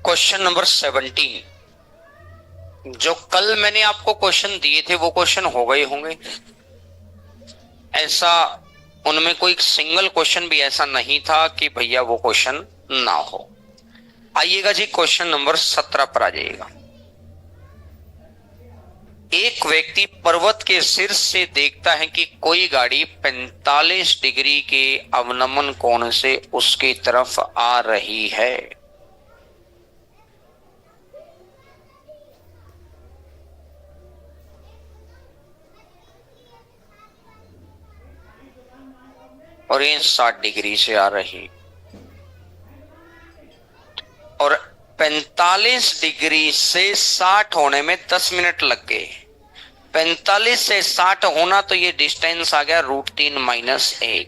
Question number 17। जो कल मैंने आपको क्वेश्चन दिए थे वो क्वेश्चन हो गए होंगे। ऐसा उनमें कोई सिंगल क्वेश्चन भी ऐसा नहीं था कि भैया वो क्वेश्चन ना हो। आइएगा जी, क्वेश्चन नंबर 17 पर आ जाइएगा। एक व्यक्ति पर्वत के शीर्ष से देखता है कि कोई गाड़ी 45 डिग्री के अवनमन कोण से उसकी तरफ आ रही है। और ये 60 डिग्री से आ रही और 45 डिग्री से 60 होने में 10 मिनट लग गए। 45 से 60 होना तो ये डिस्टेंस आ गया √3 - 1।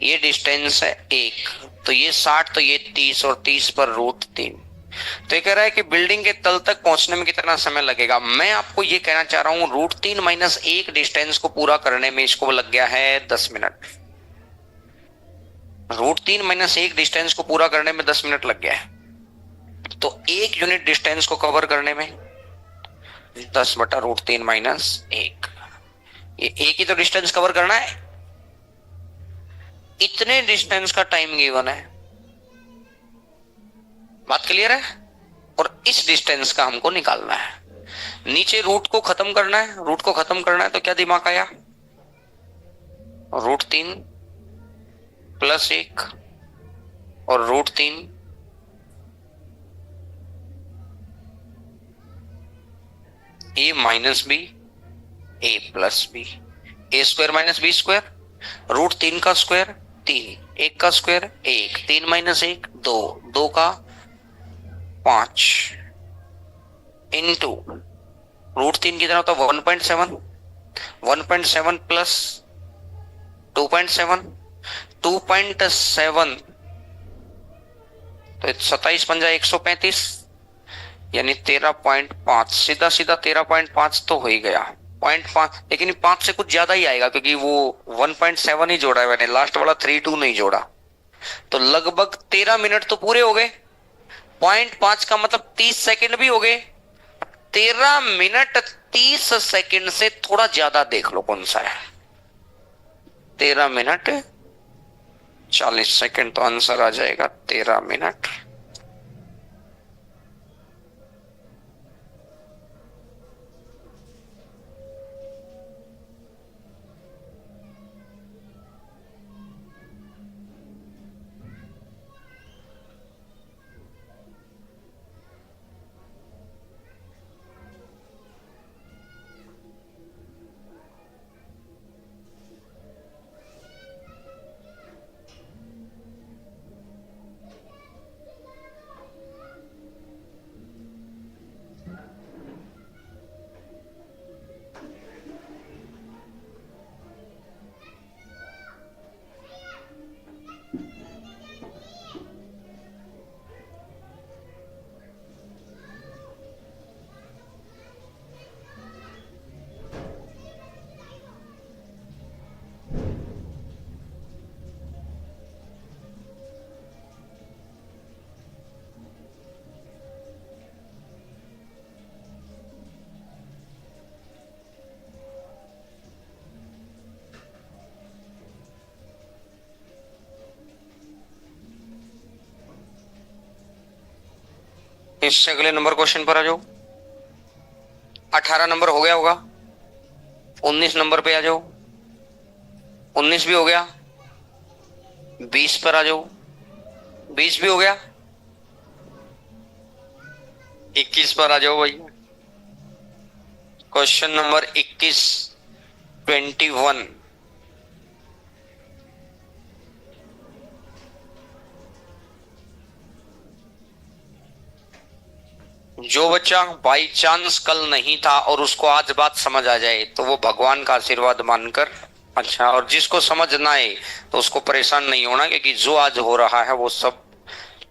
ये डिस्टेंस है 1, तो ये 60, तो ये 30 और 30 पर √3। तो ये कह रहा है कि बिल्डिंग के तल तक पहुंचने में कितना समय लगेगा। मैं आपको ये कहना चाह रहा हूं √3 - 1 डिस्टेंस को पूरा करने में इसको लग गया है 10 मिनट। √3 - 1 डिस्टेंस को पूरा करने में 10 मिनट लग गया है। तो 1 यूनिट डिस्टेंस को कवर करने में 10/√3 - 1। ये एक ही तो डिस्टेंस कवर करना है, इतने डिस्टेंस का टाइम गिवन है। बात क्लियर है। और इस डिस्टेंस का हमको निकालना है। नीचे रूट को खत्म करना है, रूट को खत्म करना है तो क्या दिमाग आया, √3 + 1 और √3 a - b a + b a² - b²। √3 का स्क्वायर 3, 1 का स्क्वायर 1, 3 - 1 2, 2 का 5 इंटू √3 कितना होता है 1.7, 1.7 प्लस 2.7, 2.7 तो 27 पंजा 135 यानी 13.5। सीधा सीधा 13.5 तो हो ही गया, 0.5, लेकिन 5 से कुछ ज्यादा ही आएगा क्योंकि वो 1.7 ही जोड़ा है मैंने, लास्ट वाला 32 नहीं जोड़ा। तो लगभग 13 मिनट तो पूरे हो गए। 0.5 का मतलब 30 सेकंड भी हो गए। 13 मिनट 30 सेकंड से थोड़ा ज्यादा देख लो कौन सा है। 13 मिनट 40 सेकंड, तो आंसर आ जाएगा 13 मिनट। इससे अगले नंबर क्वेश्चन पर आ जाओ। 18 नंबर हो गया होगा, 19 नंबर पे आ जाओ। 19 भी हो गया, 20 पर आ जाओ। 20 भी हो गया, 21 पर आ जाओ भैया। Question number 21, 21। जो बच्चा बाई चांस कल नहीं था और उसको आज बात समझ आ जाए तो वो भगवान का आशीर्वाद मानकर अच्छा, और जिसको समझ ना आए तो उसको परेशान नहीं होना, क्योंकि जो आज हो रहा है वो सब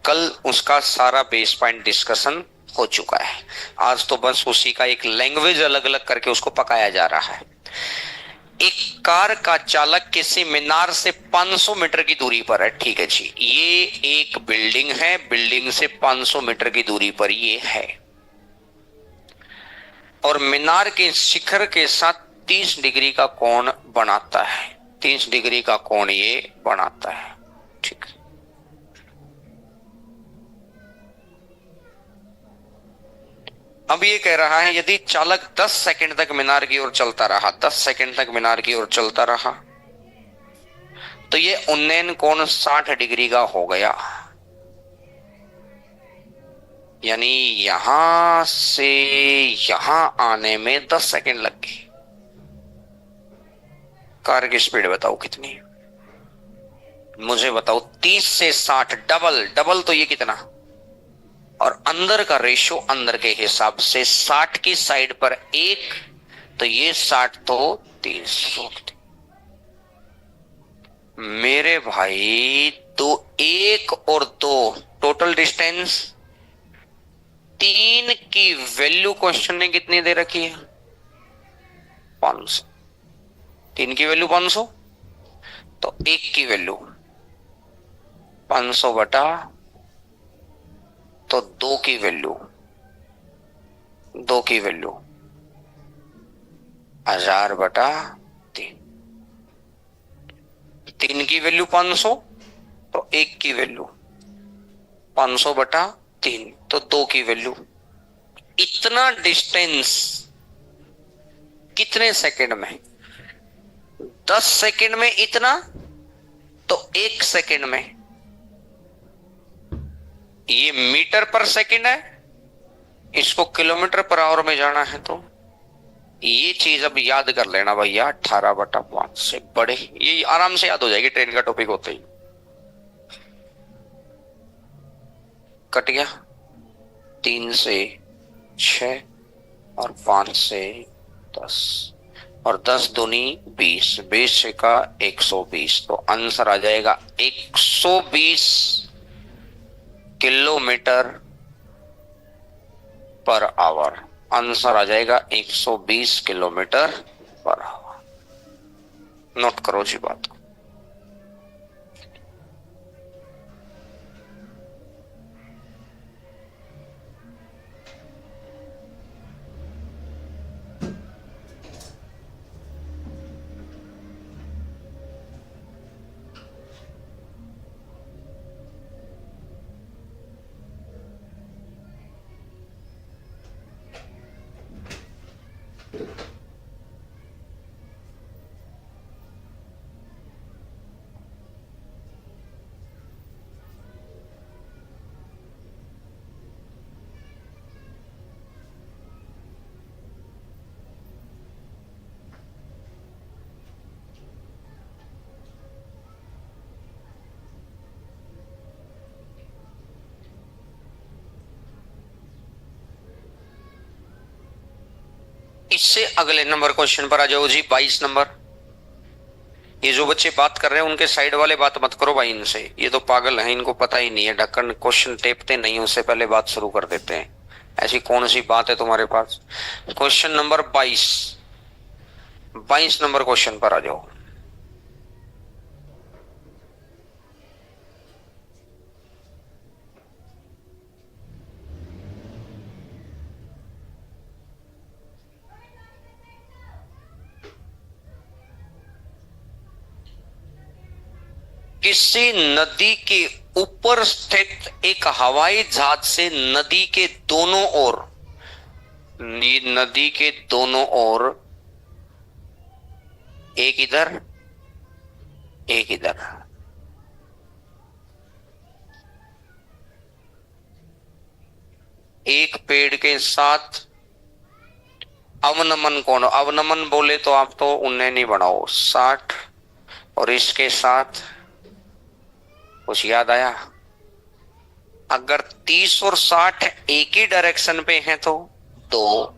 कल उसका सारा बेस पॉइंट डिस्कशन हो चुका है। आज तो बस उसी का एक लैंग्वेज अलग अलग करके उसको पकाया जा रहा है। एक कार का चालक किसी मीनार से 500 मीटर की दूरी पर है। ठीक है जी, ये एक बिल्डिंग है, बिल्डिंग से 500 मीटर की दूरी पर ये है, और मीनार के शिखर के साथ 30 डिग्री का कोण बनाता है। 30 डिग्री का कोण ये बनाता है। ठीक है, अब ये कह रहा है यदि चालक 10 सेकंड तक मीनार की ओर चलता रहा, 10 सेकंड तक मीनार की ओर चलता रहा, तो ये उन्नयन कोण 60 डिग्री का हो गया। यानी यहां से यहां आने में 10 सेकंड लग गए। कार की स्पीड बताओ कितनी, मुझे बताओ। 30 से 60, डबल डबल, तो ये कितना, और अंदर का रेशो अंदर के हिसाब से 60 की साइड पर 1, तो ये 60 तो 300। मेरे भाई तो 1 और 2 टोटल डिस्टेंस 3 की वैल्यू क्वेश्चन ने कितनी दे रखी है, 500। 3 की वैल्यू 500, तो 1 की वैल्यू 500 बटा, तो 2 की वैल्यू 1000 बटा 3। 3 की वैल्यू 500, तो 1 की वैल्यू 500 बटा 3, तो 2 की वैल्यू। इतना डिस्टेंस कितने सेकंड में, 10 सेकंड में इतना, तो 1 सेकंड में, ये मीटर पर सेकंड है, इसको किलोमीटर पर आवर में जाना है, तो ये चीज अब याद कर लेना भैया, 18/5 से बड़े, ये आराम से याद हो जाएगी ट्रेन का टॉपिक होते ही। कट गया, 3 से 6 और 5 से 10, और 10 दूनी 20, 20 का 120, तो आंसर आ जाएगा 120 किलोमीटर पर आवर। आंसर आ जाएगा 120 किलोमीटर पर आवर। नोट करो जी बात को। इससे अगले नंबर क्वेश्चन पर आ जाओ जी, 22 नंबर। ये जो बच्चे बात कर रहे हैं उनके साइड वाले बात मत करो भाई इनसे, ये तो पागल हैं, इनको पता ही नहीं है, ढक्कन क्वेश्चन टेपते नहीं, उससे पहले बात शुरू कर देते हैं। ऐसी कौन सी बात है तुम्हारे पास। क्वेश्चन नंबर 22 नंबर क्वेश्चन पर आ जाओ। किसी नदी के ऊपर स्थित एक हवाई जहाज से नदी के दोनों ओर, नदी के दोनों ओर, एक इधर एक इधर, एक पेड़ के साथ अवनमन कोण, अवनमन बोले तो आप तो उन्हें नहीं बनाओ, 60, और इसके साथ कुछ याद आया, अगर 30 और 60 एक ही डायरेक्शन पे हैं तो 2,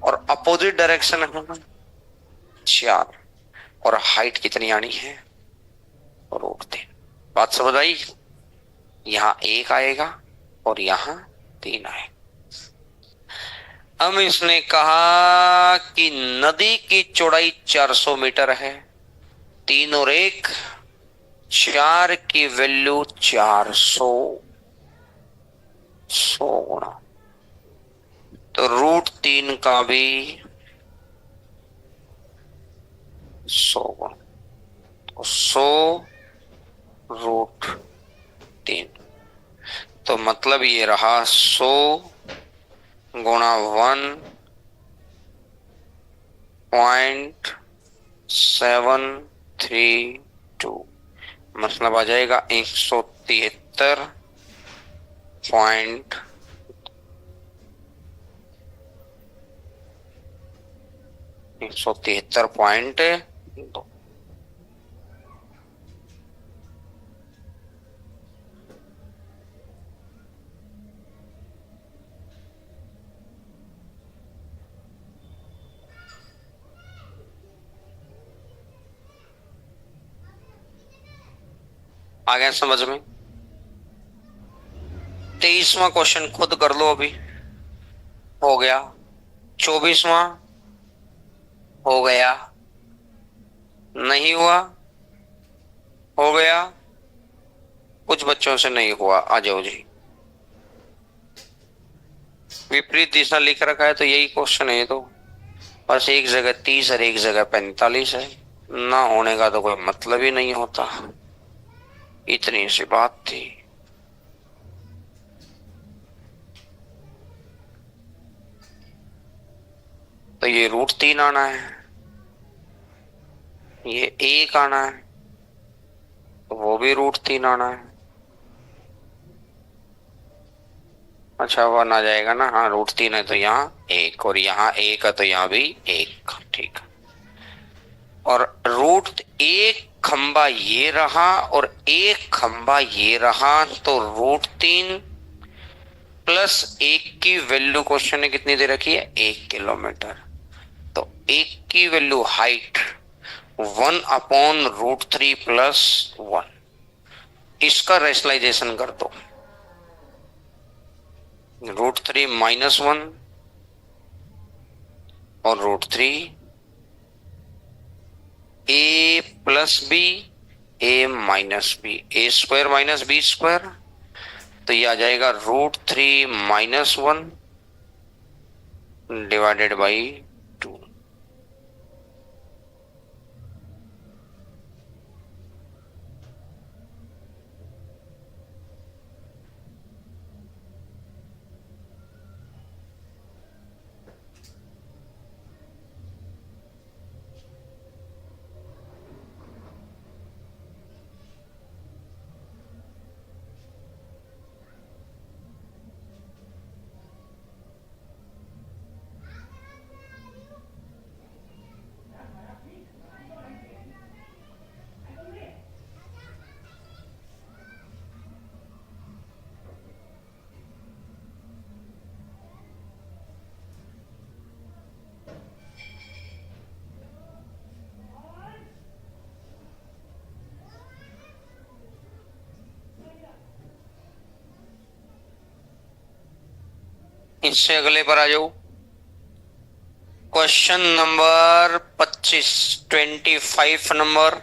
और अपोजिट डायरेक्शन है 4, और हाइट कितनी आनी है, √3। बात समझ आई। यहां 1 आएगा और यहां 3 आएगा। हम इसने कहा कि नदी की चौड़ाई 400 मीटर है, 3 और 1 4 की वैल्यू 400, 100 गुणा, तो √3 का भी 100 गुणा, तो 100√3, तो मतलब ये रहा 100 गुणा 1.732, मतलब आ जाएगा 173 पॉइंट 173.2। आ गया समझ में? 23वां क्वेश्चन खुद कर लो, अभी हो गया। 24वां हो गया, नहीं हुआ, हो गया, कुछ बच्चों से नहीं हुआ। आ जाओ जी। विपरीत दिशा लिख रखा है तो यही क्वेश्चन है, तो बस एक जगह 30 और एक जगह 45 है, ना होने का तो कोई मतलब ही नहीं होता। इतनी सी बात थी। तो ये √3 आना है, ये 1 आना है, तो वो भी √3 आना है। अच्छा 1 आ जाएगा ना, हाँ √3 है तो यहाँ 1, और यहाँ 1 है तो यहाँ भी 1, ठीक है। और √1 खंबा ये रहा और 1 खंबा ये रहा, तो √3 प्लस 1 की वैल्यू क्वेश्चन ने कितनी दे रखी है, 1 किलोमीटर। तो 1 की वैल्यू हाइट 1/√3 प्लस 1, इसका रेशनलाइजेशन कर दो। √3 -1 और √3 a plus B, a minus B, a² minus b², तो ये आ जाएगा √3 -1 डिवाइडेड बाई 2। इससे अगले पर आ जाओ। Question number 25, 25 number,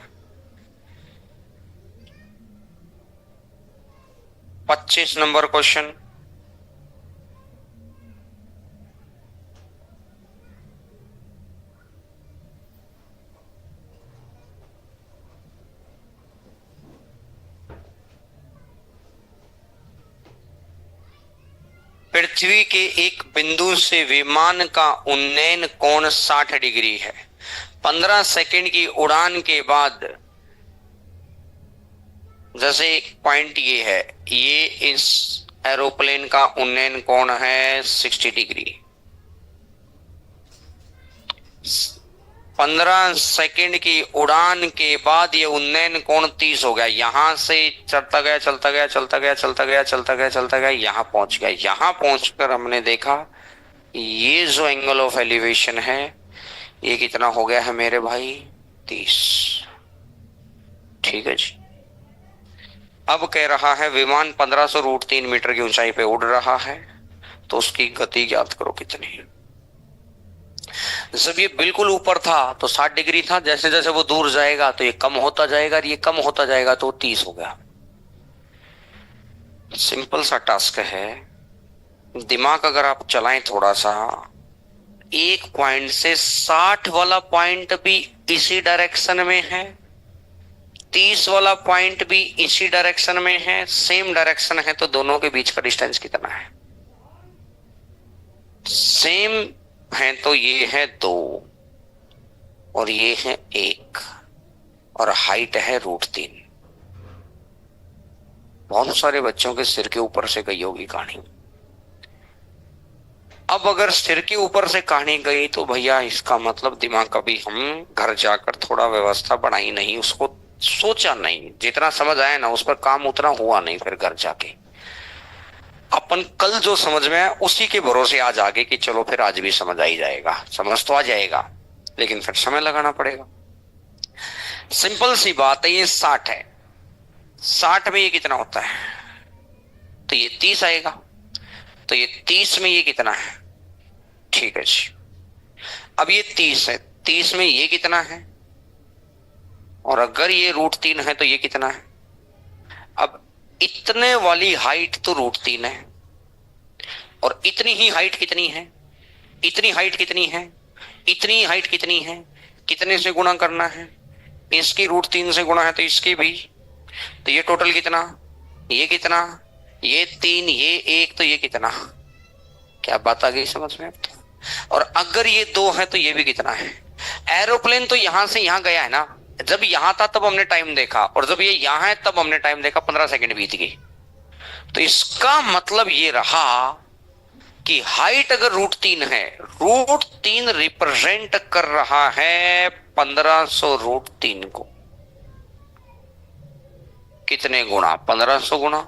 25 number question. पृथ्वी के एक बिंदु से विमान का उन्नयन कोण 60 डिग्री है। 15 सेकंड की उड़ान के बाद, जैसे पॉइंट ये है, ये इस एरोप्लेन का उन्नयन कोण है 60 डिग्री। 15 सेकंड की उड़ान के बाद ये उन्नयन कोण 30 हो गया। यहां से चलता गया, चलता गया, चलता गया, चलता गया, चलता गया, चलता गया, यहां पहुंच गया। यहां पहुंचकर हमने देखा ये जो एंगल ऑफ एलिवेशन है ये कितना हो गया है मेरे भाई, 30। ठीक है जी। अब कह रहा है विमान 1500 √3 मीटर की ऊंचाई पे उड़ रहा है, तो उसकी गति ज्ञात करो कितनी है। जब ये बिल्कुल ऊपर था तो 60 डिग्री था, जैसे जैसे वो दूर जाएगा तो ये कम होता जाएगा, और ये कम होता जाएगा तो 30 हो गया। सिंपल सा टास्क है। दिमाग अगर आप चलाएं थोड़ा सा, एक पॉइंट से 60 वाला पॉइंट भी इसी डायरेक्शन में है, 30 वाला पॉइंट भी इसी डायरेक्शन में है, सेम डायरेक्शन है, तो दोनों के बीच का डिस्टेंस कितना है? सेम है तो ये है 2 और ये है 1, और हाइट है √3। बहुत सारे बच्चों के सिर के ऊपर से गई होगी कहानी। अब अगर सिर के ऊपर से कहानी गई तो भैया इसका मतलब दिमाग कभी हम घर जाकर थोड़ा व्यवस्था बनाई नहीं, उसको सोचा नहीं, जितना समझ आया ना उस पर काम उतना हुआ नहीं। फिर घर जाके अपन कल जो समझ में आया उसी के भरोसे आज आगे कि चलो फिर आज भी समझ आ ही जाएगा, समझ तो आ जाएगा, लेकिन फिर समय लगाना पड़ेगा। सिंपल सी बात है, ये 60 है, 60 में ये कितना होता है? तो ये 30 आएगा, तो ये 30 में ये कितना है? ठीक है जी। अब ये 30 है, 30 में ये कितना है? और अगर ये √3 है तो ये कितना है? अब इतने वाली हाइट तो √3 है, और इतनी ही हाइट कितनी है? इतनी हाइट कितनी है? इतनी हाइट कितनी है? कितने से गुणा करना है? इसकी √3 से गुणा है तो इसकी भी, तो ये टोटल कितना? ये कितना? ये 3, ये 1, तो ये कितना? क्या बात आ गई समझ में अब तो? और अगर ये 2 है तो ये भी कितना है? एरोप्लेन तो यहां से यहां गया है ना, जब यहां था तब हमने टाइम देखा, और जब ये यहां है तब हमने टाइम देखा, 15 सेकंड बीत गई। तो इसका मतलब ये रहा कि हाइट अगर √3 है, √3 रिप्रेजेंट कर रहा है 1500 √3 को। कितने गुणा? 1500 गुणा,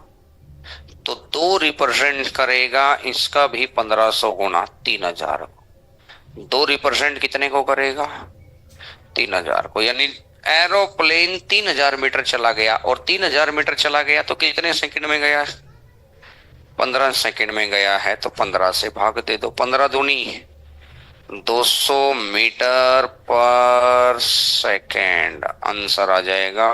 तो 2 रिप्रेजेंट करेगा इसका भी 1500 गुणा 3000। 2 रिप्रेजेंट कितने को करेगा? 3000 को। यानी एरोप्लेन 3000 मीटर चला गया, और 3000 मीटर चला गया तो कितने सेकंड में गया? 15 सेकंड में गया है, तो 15 से भाग दे दो, 15 दूनी 200 मीटर पर सेकंड आंसर आ जाएगा।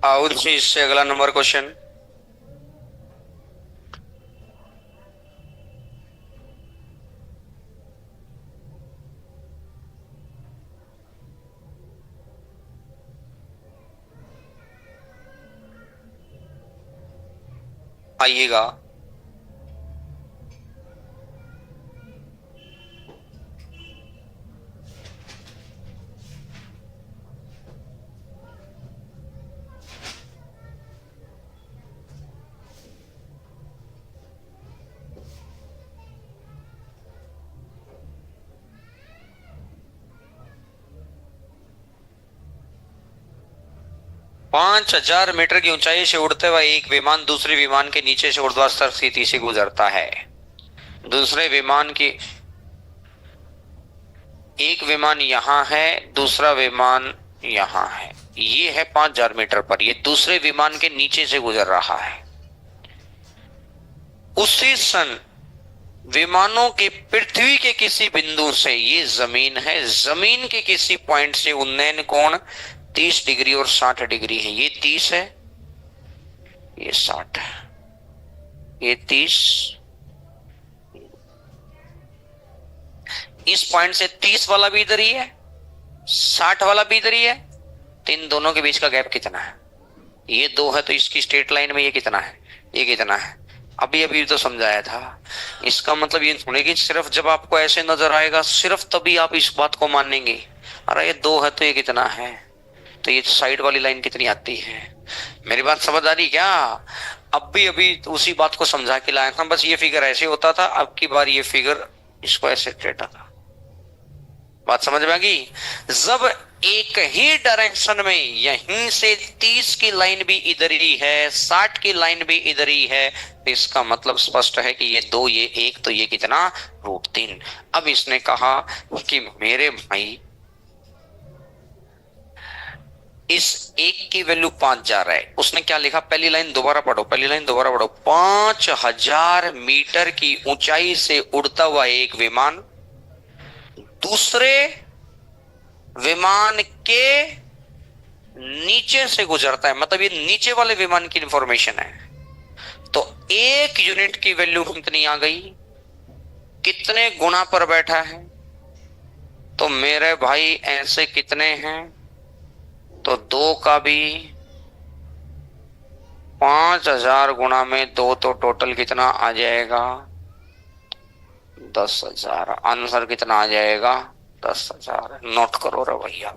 आओ जी, इससे अगला नंबर क्वेश्चन। आइएगा। पांच 5000 मीटर की ऊंचाई से उड़ते हुए एक विमान दूसरे विमान के नीचे से ऊर्ध्वाधर स्थिति से गुजरता है। दूसरे विमान की, एक विमान यहां है, दूसरा विमान यहां है, ये है 5000 मीटर पर, ये दूसरे विमान के नीचे से गुजर रहा है। उसी सन विमानों के पृथ्वी के किसी बिंदु से, ये जमीन है, जमीन के किसी पॉइंट से उन्नयन कोण 30 डिग्री और 60 डिग्री है। ये 30 है, ये 60 है, ये 30, इस पॉइंट से 30 वाला भी इधर ही है, 60 वाला भी इधर ही है, तो इन दोनों के बीच का गैप कितना है? ये 2 है, तो इसकी स्ट्रेट लाइन में ये कितना है? ये कितना है? अभी अभी तो समझाया था। इसका मतलब ये थोड़ी कि सिर्फ जब आपको ऐसे नजर आएगा सिर्फ तभी आप इस बात को मानेंगे। अरे ये 2 है तो ये कितना है, तो ये साइड वाली लाइन कितनी आती है? मेरी बात समझ आ रही क्या? अब भी अभी तो उसी बात को समझा के लाया था, बस ये फिगर ऐसे होता था, अब की बार ये फिगर इसको ऐसे टेढ़ा था। बात समझ में आ गई? जब एक ही डायरेक्शन में यहीं से 30 की लाइन भी इधर ही है, 60 की लाइन भी इधर ही है, तो इसका मतलब स्पष्ट है कि ये 2, ये 1, तो ये कितना? √3। अब इसने कहा कि मेरे भाई इस 1 की वैल्यू 5 जा रहा है। उसने क्या लिखा? पहली लाइन दोबारा पढ़ो, पहली लाइन दोबारा पढ़ो। 5000 मीटर की ऊंचाई से उड़ता हुआ एक विमान दूसरे विमान के नीचे से गुजरता है, मतलब ये नीचे वाले विमान की इंफॉर्मेशन है। तो 1 यूनिट की वैल्यू कितनी आ गई? कितने गुना पर बैठा है? तो मेरे भाई ऐसे कितने हैं? तो 2 का भी 5000 गुना में 2, तो टोटल कितना आ जाएगा? 10,000। आंसर कितना आ जाएगा? 10,000। नोट करो रे भैया।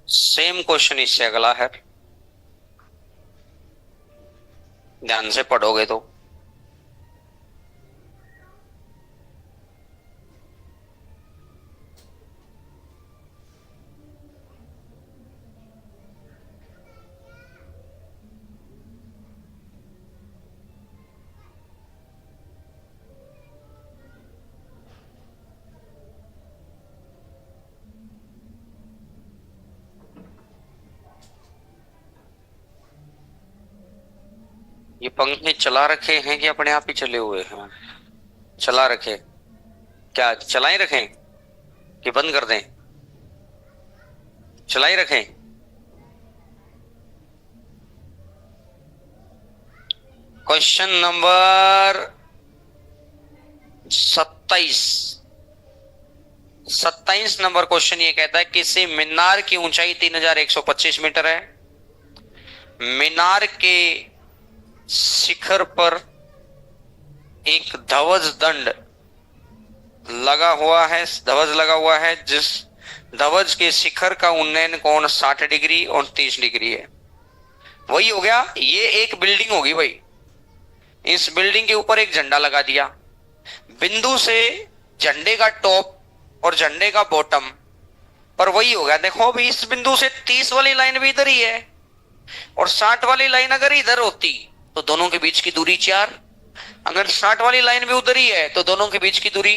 सेम क्वेश्चन इससे अगला है, ध्यान से पढ़ोगे तो। ये पंखे चला रखे हैं कि अपने आप ही चले हुए हैं? चला रखे, क्या चलाए रखें कि बंद कर दें? चलाए रखें। क्वेश्चन नंबर 27, 27 नंबर क्वेश्चन ये कहता है किसी मीनार की ऊंचाई 3125 मीटर है। मीनार के शिखर पर एक ध्वज दंड लगा हुआ है, ध्वज लगा हुआ है, जिस ध्वज के शिखर का उन्नयन कोण 60 डिग्री और 30 डिग्री है। वही हो गया, ये एक बिल्डिंग होगी भाई, इस बिल्डिंग के ऊपर एक झंडा लगा दिया, बिंदु से झंडे का टॉप और झंडे का बॉटम पर वही हो गया। देखो अभी इस बिंदु से 30 वाली लाइन भी इधर ही है और 60 वाली लाइन अगर इधर होती तो दोनों के बीच की दूरी 4, अगर 60 वाली लाइन भी उधर ही है तो दोनों के बीच की दूरी,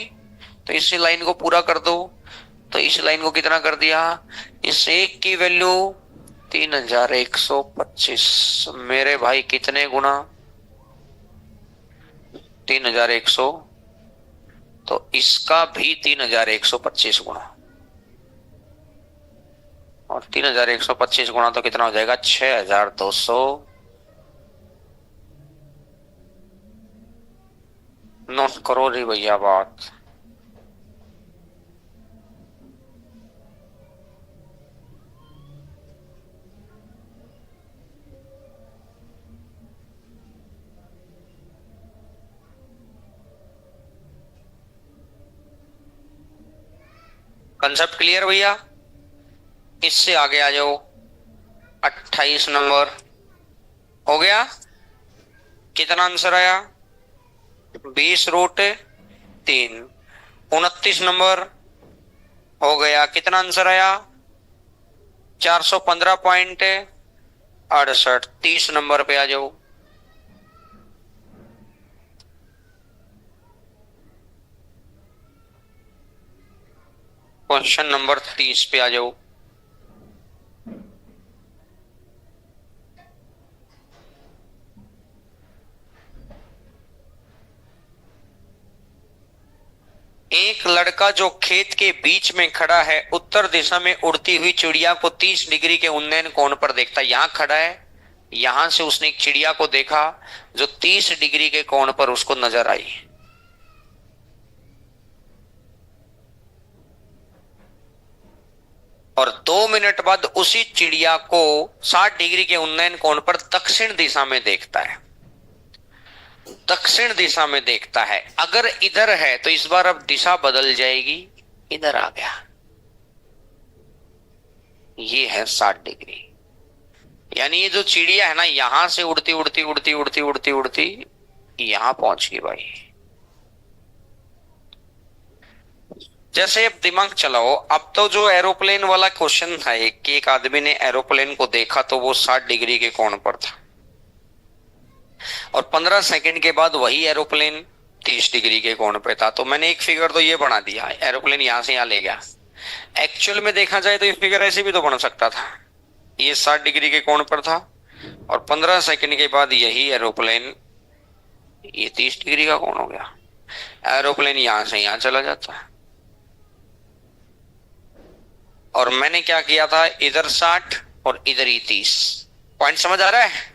तो इस लाइन को पूरा कर दो, तो इस लाइन को कितना कर दिया? इस एक की वैल्यू 3125। मेरे भाई कितने गुना? 3100, तो इसका भी 3125 गुना, और 3125 गुना तो कितना हो जाएगा? 6200। नोट करो रे भैया बात। कंसेप्ट क्लियर भैया? इससे आगे आ जाओ। 28 नंबर हो गया। कितना आंसर आया? 20√3। 29 नंबर हो गया। कितना आंसर आया? 415.68। 30 नंबर पे आ जाओ। क्वेश्चन नंबर 30 पे आ जाओ। एक लड़का जो खेत के बीच में खड़ा है, उत्तर दिशा में उड़ती हुई चिड़िया को 30 डिग्री के उन्नयन कोण पर देखता है। यहां खड़ा है, यहां से उसने एक चिड़िया को देखा जो 30 डिग्री के कोण पर उसको नजर आई। और 2 मिनट बाद उसी चिड़िया को 60 डिग्री के उन्नयन कोण पर दक्षिण दिशा में देखता है। दक्षिण दिशा में देखता है। अगर इधर है तो इस बार अब दिशा बदल जाएगी, इधर आ गया। ये है 60 डिग्री। यानी ये जो चिड़िया है ना, यहां से उड़ती उड़ती उड़ती उड़ती उड़ती उड़ती यहां पहुंच गई भाई। जैसे अब दिमाग चलाओ, अब तो जो एरोप्लेन वाला क्वेश्चन था कि एक आदमी ने एरोप्लेन को देखा तो वो 60 डिग्री के कोण पर था, और 15 सेकंड के बाद वही एरोप्लेन 30 डिग्री के कोण पे था। तो मैंने एक फिगर तो ये बना दिया, एरोप्लेन यहां से यहां ले गया। एक्चुअल में देखा जाए तो ये फिगर ऐसे भी तो बन सकता था, ये 60 डिग्री के कोण पर था और 15 सेकंड के बाद यही एरोप्लेन ये 30 डिग्री का कोण हो गया। एरोप्लेन यहां से यहां चला जाता है। और मैंने क्या किया था, इधर 60 और इधर ही 30। पॉइंट समझ आ रहा है?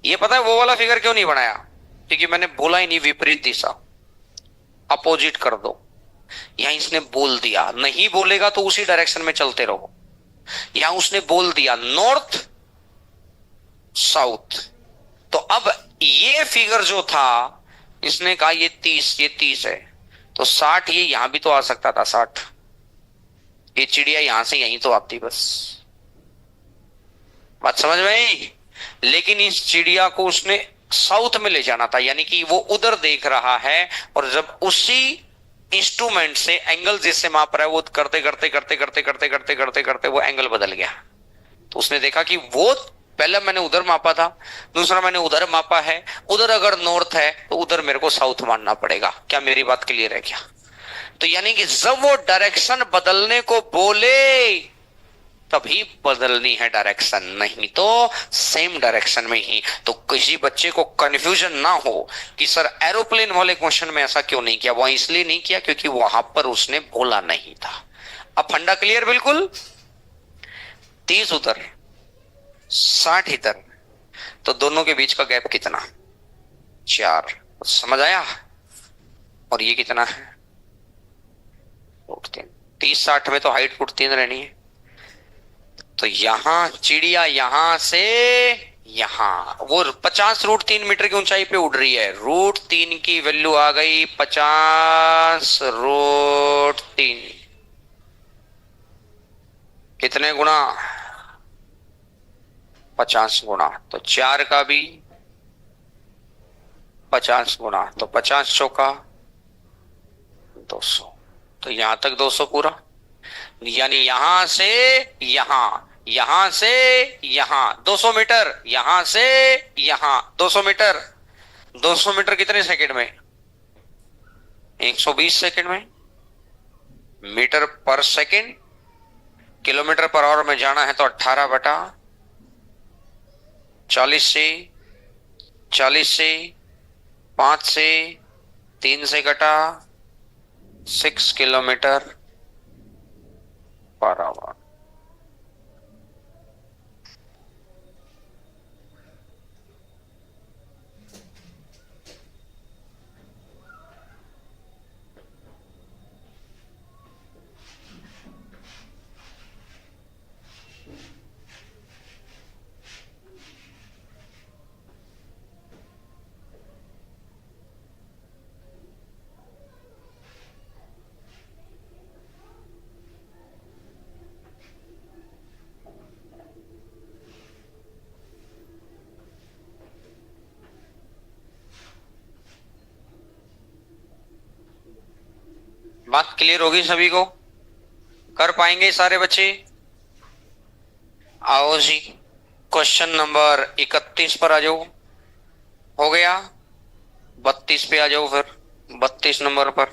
ये पता है वो वाला फिगर क्यों नहीं बनाया? क्योंकि मैंने बोला ही नहीं विपरीत दिशा, अपोजिट कर दो। यहां इसने बोल दिया, नहीं बोलेगा तो उसी डायरेक्शन में चलते रहो। यहां उसने बोल दिया नॉर्थ साउथ। तो अब ये फिगर जो था, इसने कहा ये 30 है, तो 60 ये यहां भी तो आ सकता था 60। ये चिड़िया यहां से यहीं तो आती, बस बात समझ में आई। लेकिन इस चिड़िया को उसने साउथ में ले जाना था, यानी कि वो उधर देख रहा है, और जब उसी इंस्ट्रूमेंट से एंगल जिससे माप रहा है वो करते करते करते करते करते करते करते करते वो एंगल बदल गया। तो उसने देखा कि वो पहले मैंने उधर मापा था, दूसरा मैंने उधर मापा है, उधर अगर नॉर्थ है तो उधर मेरे को साउथ मानना पड़ेगा। क्या मेरी बात क्लियर है क्या? तो यानी कि जब वो डायरेक्शन बदलने को बोले तभी बदलनी है डायरेक्शन, नहीं तो सेम डायरेक्शन में ही। तो किसी बच्चे को कंफ्यूजन ना हो कि सर एरोप्लेन वाले क्वेश्चन में ऐसा क्यों नहीं किया। वो इसलिए नहीं किया क्योंकि वहां पर उसने बोला नहीं था। अब फंडा क्लियर बिल्कुल। 30 उधर 60 इधर, तो दोनों के बीच का गैप कितना? 4। समझ आया? और ये कितना है? √3। 30-60 में तो हाइट √3 रहनी है। तो यहां चिड़िया यहां से यहां वो 50 √3 मीटर की ऊंचाई पे उड़ रही है। √3 की वैल्यू आ गई 50 √3। कितने गुना? 50 गुना। तो 4 का भी 50 गुना, तो 50 चौका 200। तो यहां तक 200 पूरा, यानी यहां से यहां, यहां से यहां 200 मीटर, यहां से यहां 200 मीटर। 200 मीटर कितने सेकंड में? 120 सेकंड में। मीटर पर सेकंड, किलोमीटर पर आवर में जाना है तो 18/40 से 40 से 5 से 3 से घटा 6 किलोमीटर पर आवर। बात क्लियर होगी सभी को? कर पाएंगे सारे बच्चे? आओ जी, क्वेश्चन नंबर 31 पर आ जाओ। हो गया? 32 पे आ जाओ फिर, 32 नंबर पर।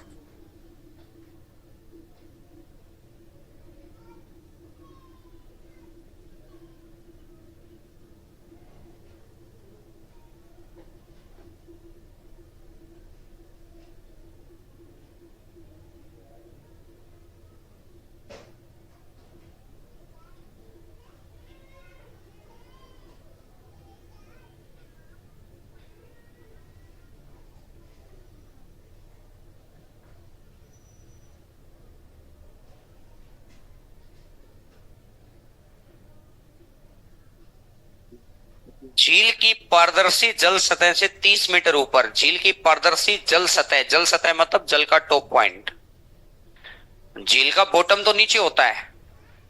झील की पारदर्शी जल सतह से 30 मीटर ऊपर, झील की पारदर्शी जल सतह मतलब जल का टॉप पॉइंट। झील का बॉटम तो नीचे होता है,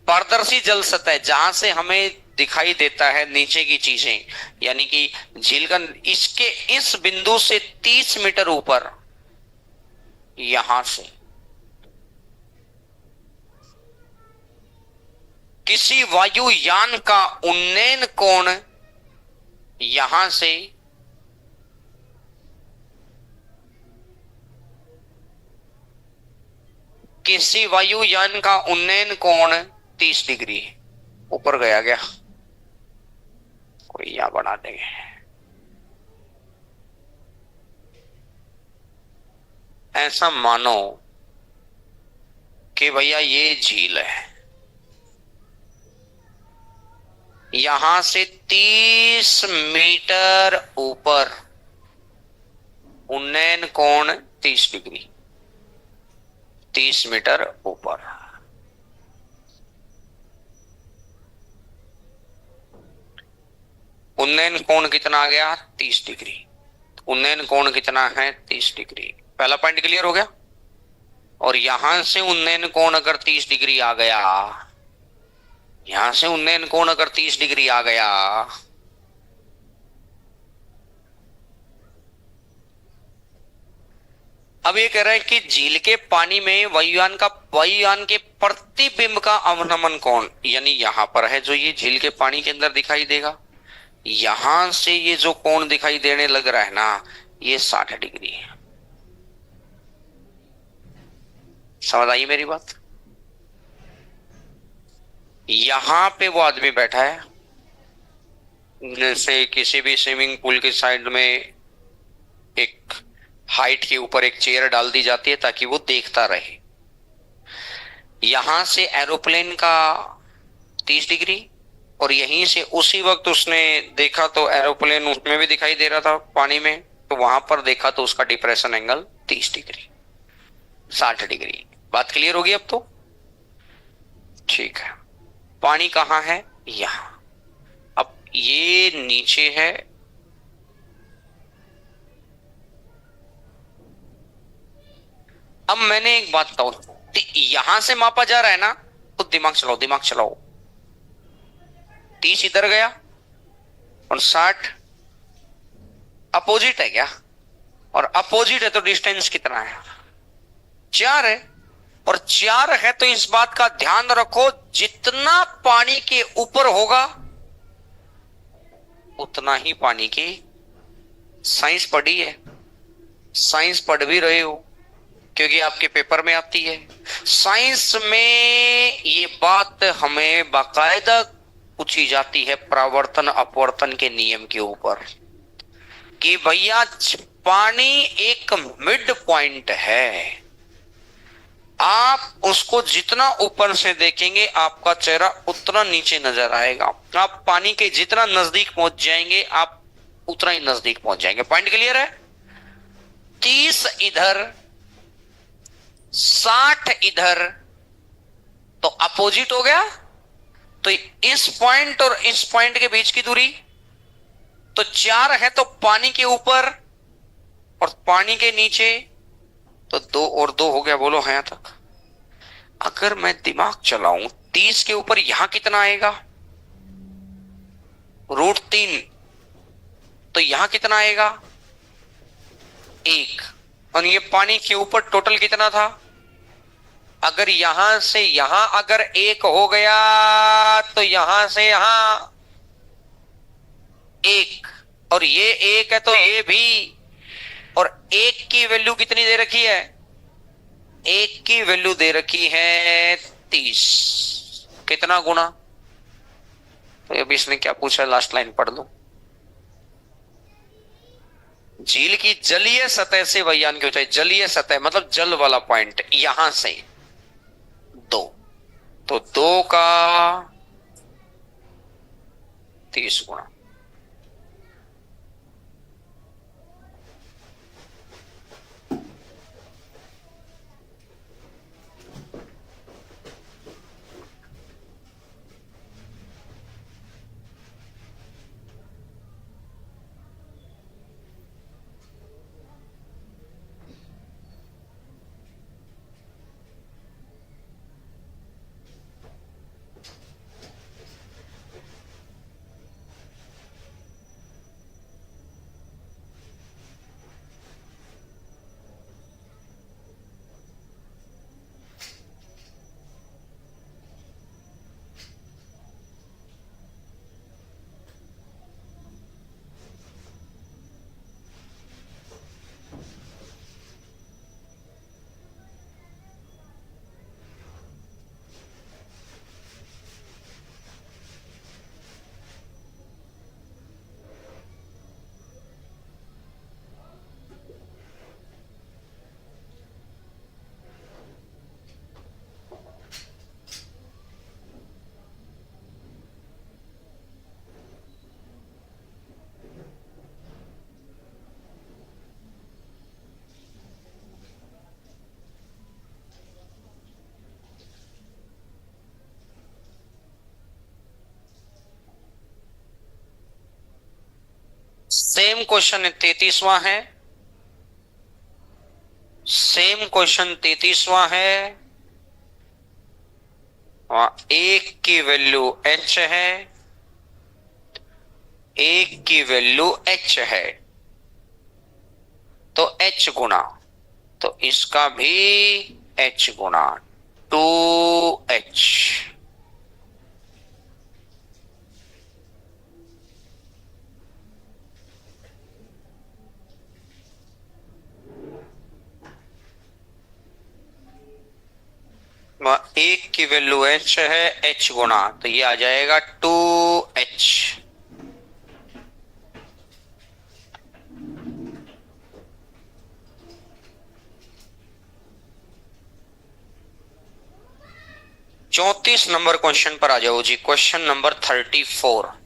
पारदर्शी जल सतह जहां से हमें दिखाई देता है नीचे की चीजें, यानी कि झील का इसके इस बिंदु से 30 मीटर ऊपर, यहां से किसी वायुयान का उन्नयन कोण यहां से किसी वायुयान का उन्नयन कोण 30 डिग्री ऊपर गया कोई यहां बना देंगे। ऐसा मानो कि भैया ये झील है, यहां से 30 मीटर ऊपर उन्नयन कोण 30 डिग्री, 30 मीटर ऊपर। उन्नयन कोण कितना आ गया? 30 डिग्री। उन्नयन कोण कितना है? 30 डिग्री। पहला पॉइंट क्लियर हो गया। और यहां से उन्नयन कोण अगर 30 डिग्री आ गया, यहां से उन्नयन कोण अगर 30 डिग्री आ गया, अब ये कह रहा है कि झील के पानी में वायुयान के प्रतिबिंब का अवनमन कोण, यानी यहां पर है जो ये झील के पानी के अंदर दिखाई देगा, यहां से ये जो कोण दिखाई देने लग रहा है ना, ये 60 डिग्री है। समझ आई मेरी बात? यहां पे वो आदमी बैठा है, जैसे किसी भी स्विमिंग पूल के साइड में एक हाइट के ऊपर एक चेयर डाल दी जाती है ताकि वो देखता रहे। यहां से एरोप्लेन का 30 डिग्री, और यहीं से उसी वक्त उसने देखा तो एरोप्लेन उसमें भी दिखाई दे रहा था पानी में, तो वहां पर देखा तो उसका डिप्रेशन एंगल 30 डिग्री, 60 डिग्री। बात क्लियर होगी अब तो? ठीक है। पानी कहां है? यहां। अब ये नीचे है, अब मैंने एक बात बताऊं, यहां से मापा जा रहा है ना, तो दिमाग चलाओ, दिमाग चलाओ। 30 इधर गया और 60 अपोजिट है क्या? और अपोजिट है तो डिस्टेंस कितना है? 4 है। और 4 है तो इस बात का ध्यान रखो, जितना पानी के ऊपर होगा उतना ही पानी की साइंस पढ़ी है, साइंस पढ़ भी रहे हो क्योंकि आपके पेपर में आती है। साइंस में ये बात हमें बाकायदा पूछी जाती है परावर्तन अपवर्तन के नियम के ऊपर, कि भैया पानी एक मिड पॉइंट है, आप उसको जितना ऊपर से देखेंगे आपका चेहरा उतना नीचे नजर आएगा, आप पानी के जितना नजदीक पहुंच जाएंगे आप उतना ही नजदीक पहुंच जाएंगे। पॉइंट क्लियर है? 30 इधर 60 इधर तो अपोजिट हो गया, तो इस पॉइंट और इस पॉइंट के बीच की दूरी तो 4 है, तो पानी के ऊपर और पानी के नीचे तो 2 और 2 हो गया। बोलो है यहां तक? अगर मैं दिमाग चलाऊं 30 के ऊपर यहां कितना आएगा? √3। तो यहां कितना आएगा? 1। और ये पानी के ऊपर टोटल कितना था? अगर यहां से यहां अगर 1 हो गया तो यहां से यहां 1, और ये 1 है तो ये भी, और 1 की वैल्यू कितनी दे रखी है? 1 की वैल्यू दे रखी है 30। कितना गुना? तो अभी इसने क्या पूछा, लास्ट लाइन पढ़ लो। झील की जलीय सतह से वायुयान की ऊंचाई, जलीय सतह मतलब जल वाला पॉइंट, यहां से 2, तो 2 का 30 गुना। सेम क्वेश्चन 33वां है, सेम क्वेश्चन 33वां है। एक की वैल्यू h है, एक की वैल्यू h है, तो h गुना, तो इसका भी h गुना 2h। एक की वैल्यू h है, h गुना, तो ये आ जाएगा 2h। चौंतीस नंबर क्वेश्चन पर आ जाओ जी। Question number 34।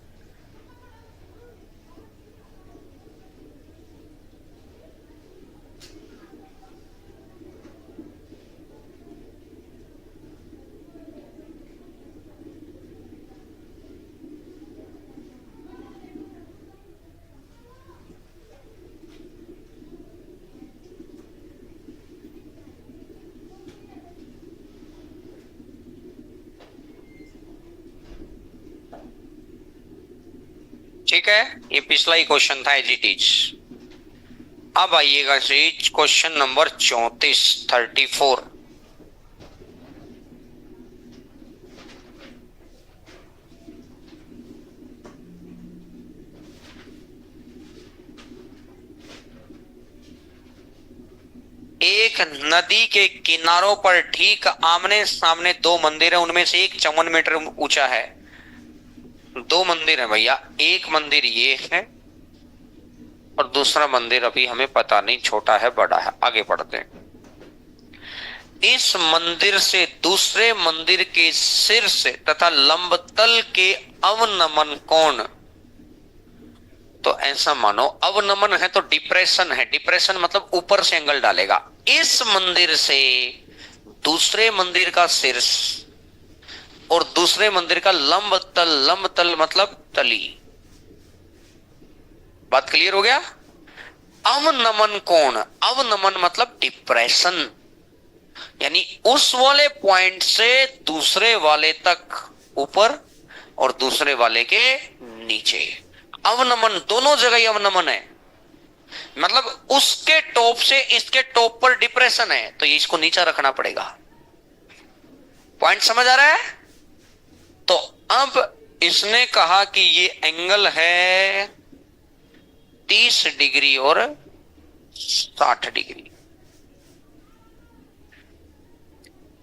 ठीक है, ये पिछला ही क्वेश्चन था एज इट इज। अब आइएगा जी क्वेश्चन नंबर 34, 34। एक नदी के किनारों पर ठीक आमने सामने दो मंदिर है, उनमें से एक 54 मीटर ऊंचा है। दो मंदिर है भैया, एक मंदिर ये है और दूसरा मंदिर अभी हमें पता नहीं, छोटा है बड़ा है। आगे बढ़ते हैं। इस मंदिर से दूसरे मंदिर के शीर्ष तथा लंबतल के अवनमन कोण, तो ऐसा मानो अवनमन है तो डिप्रेशन है, डिप्रेशन मतलब ऊपर से एंगल डालेगा। इस मंदिर से दूसरे मंदिर का शीर्ष और दूसरे मंदिर का लंब तल, लंब तल मतलब तली। बात क्लियर हो गया? अवनमन कोण, अवनमन मतलब डिप्रेशन, यानी उस वाले पॉइंट से दूसरे वाले तक ऊपर और दूसरे वाले के नीचे। अवनमन दोनों जगह ही अवनमन है, मतलब उसके टॉप से इसके टॉप पर डिप्रेशन है, तो ये इसको नीचा रखना पड़ेगा। पॉइंट समझ आ रहा है? तो अब इसने कहा कि ये एंगल है 30 डिग्री और 60 डिग्री,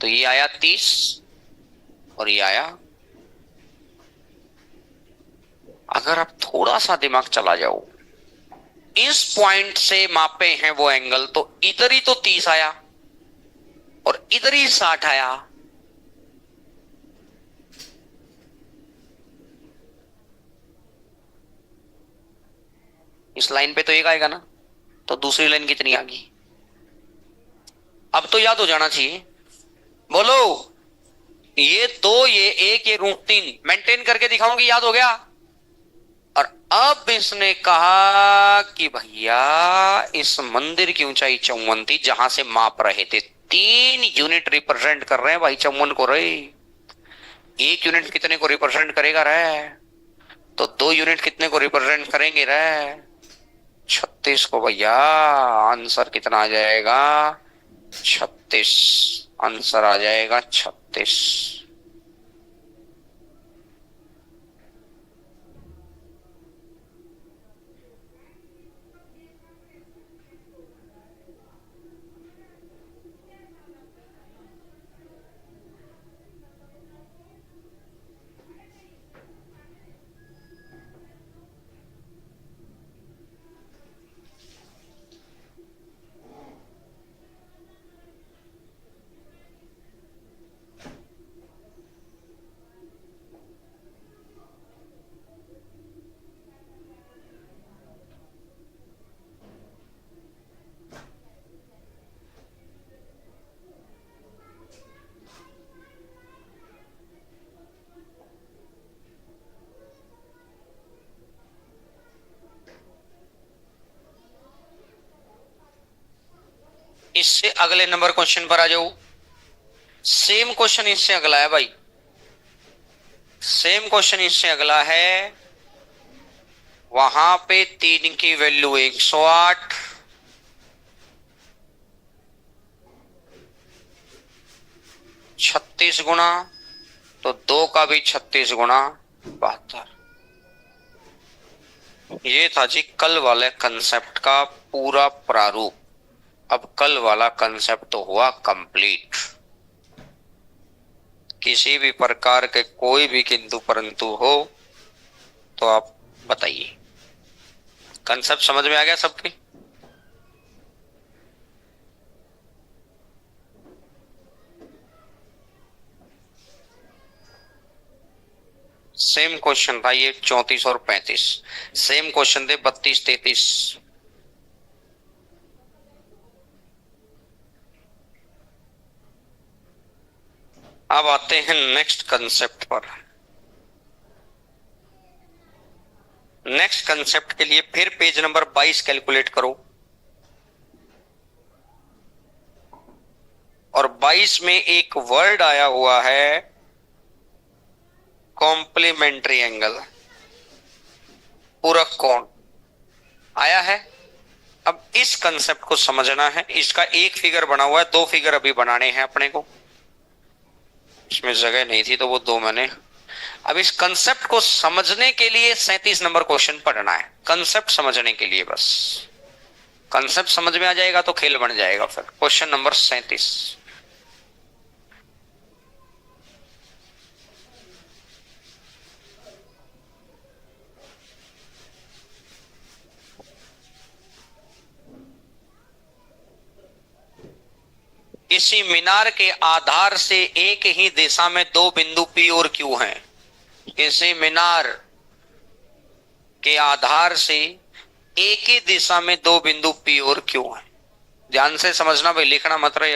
तो ये आया 30 और ये आया। अगर आप थोड़ा सा दिमाग चला जाओ, इस पॉइंट से मापे हैं वो एंगल, तो इधर ही तो 30 आया और इधर ही 60 आया। इस लाइन पे तो एक आएगा ना, तो दूसरी लाइन कितनी आ गई? अब तो याद हो जाना चाहिए। बोलो, ये दो, ये एक, ये रूट 3 मेंटेन करके दिखाऊंगी, याद हो गया? और अब इसने कहा कि भैया इस मंदिर की ऊंचाई 54 थी जहां से माप रहे थे। 3 यूनिट रिप्रेजेंट कर रहे हैं भाई 54 को रहे। एक यूनिट कितने को रिप्रेजेंट करेगा रे? तो 2 यूनिट कितने को रिप्रेजेंट करेंगे रे? 36 को। भैया आंसर कितना आ जाएगा? 36। आंसर आ जाएगा 36। इससे अगले नंबर क्वेश्चन पर आ जाओ। सेम क्वेश्चन इससे अगला है भाई, सेम क्वेश्चन इससे अगला है। वहां पे 3 की वैल्यू 108, 36 गुना, तो 2 का भी 36 गुना 72। ये था जी कल वाले कंसेप्ट का पूरा प्रारूप। अब कल वाला कंसेप्ट तो हुआ कंप्लीट। किसी भी प्रकार के कोई भी किंतु परंतु हो तो आप बताइए। कंसेप्ट समझ में आ गया सबके? सेम क्वेश्चन था ये 34 और 35, सेम क्वेश्चन थे 32 33। अब आते हैं नेक्स्ट कंसेप्ट पर। नेक्स्ट कंसेप्ट के लिए फिर पेज नंबर 22 कैलकुलेट करो, और 22 में एक वर्ड आया हुआ है कॉम्प्लीमेंट्री एंगल, पूरक कोण आया है। अब इस कंसेप्ट को समझना है। इसका एक फिगर बना हुआ है, 2 फिगर अभी बनाने हैं अपने को, इसमें जगह नहीं थी तो वो 2 मैंने। अब इस कंसेप्ट को समझने के लिए 37 नंबर क्वेश्चन पढ़ना है, कंसेप्ट समझने के लिए बस। कंसेप्ट समझ में आ जाएगा तो खेल बन जाएगा। फिर क्वेश्चन नंबर 37, किसी मीनार के आधार से एक ही दिशा में 2 बिंदु P और Q हैं। किसी मीनार के आधार से एक ही दिशा में 2 बिंदु P और Q हैं। ध्यान से समझना भाई, लिखना मत रहे।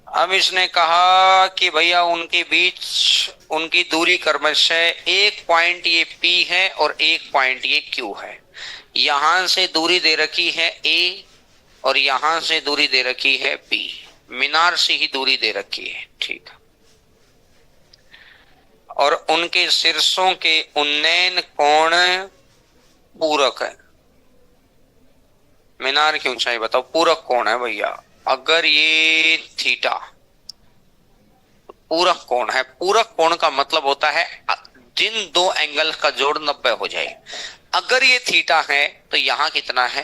अब इसने कहा कि भैया उनके बीच उनकी दूरी क्रमशः एक पॉइंट ये P है और एक पॉइंट ये Q है। यहां से दूरी दे रखी है A और यहां से दूरी दे रखी है B। मीनार से ही दूरी दे रखी है, ठीक है। और उनके शीर्षों के उन्नयन कोण पूरक है। मीनार की ऊंचाई बताओ, पूरक कोण है भैया। अगर ये थीटा पूरक कोण है, पूरक कोण का मतलब होता है जिन 2 एंगल का जोड़ 90 हो जाए। अगर ये थीटा है तो यहां कितना है,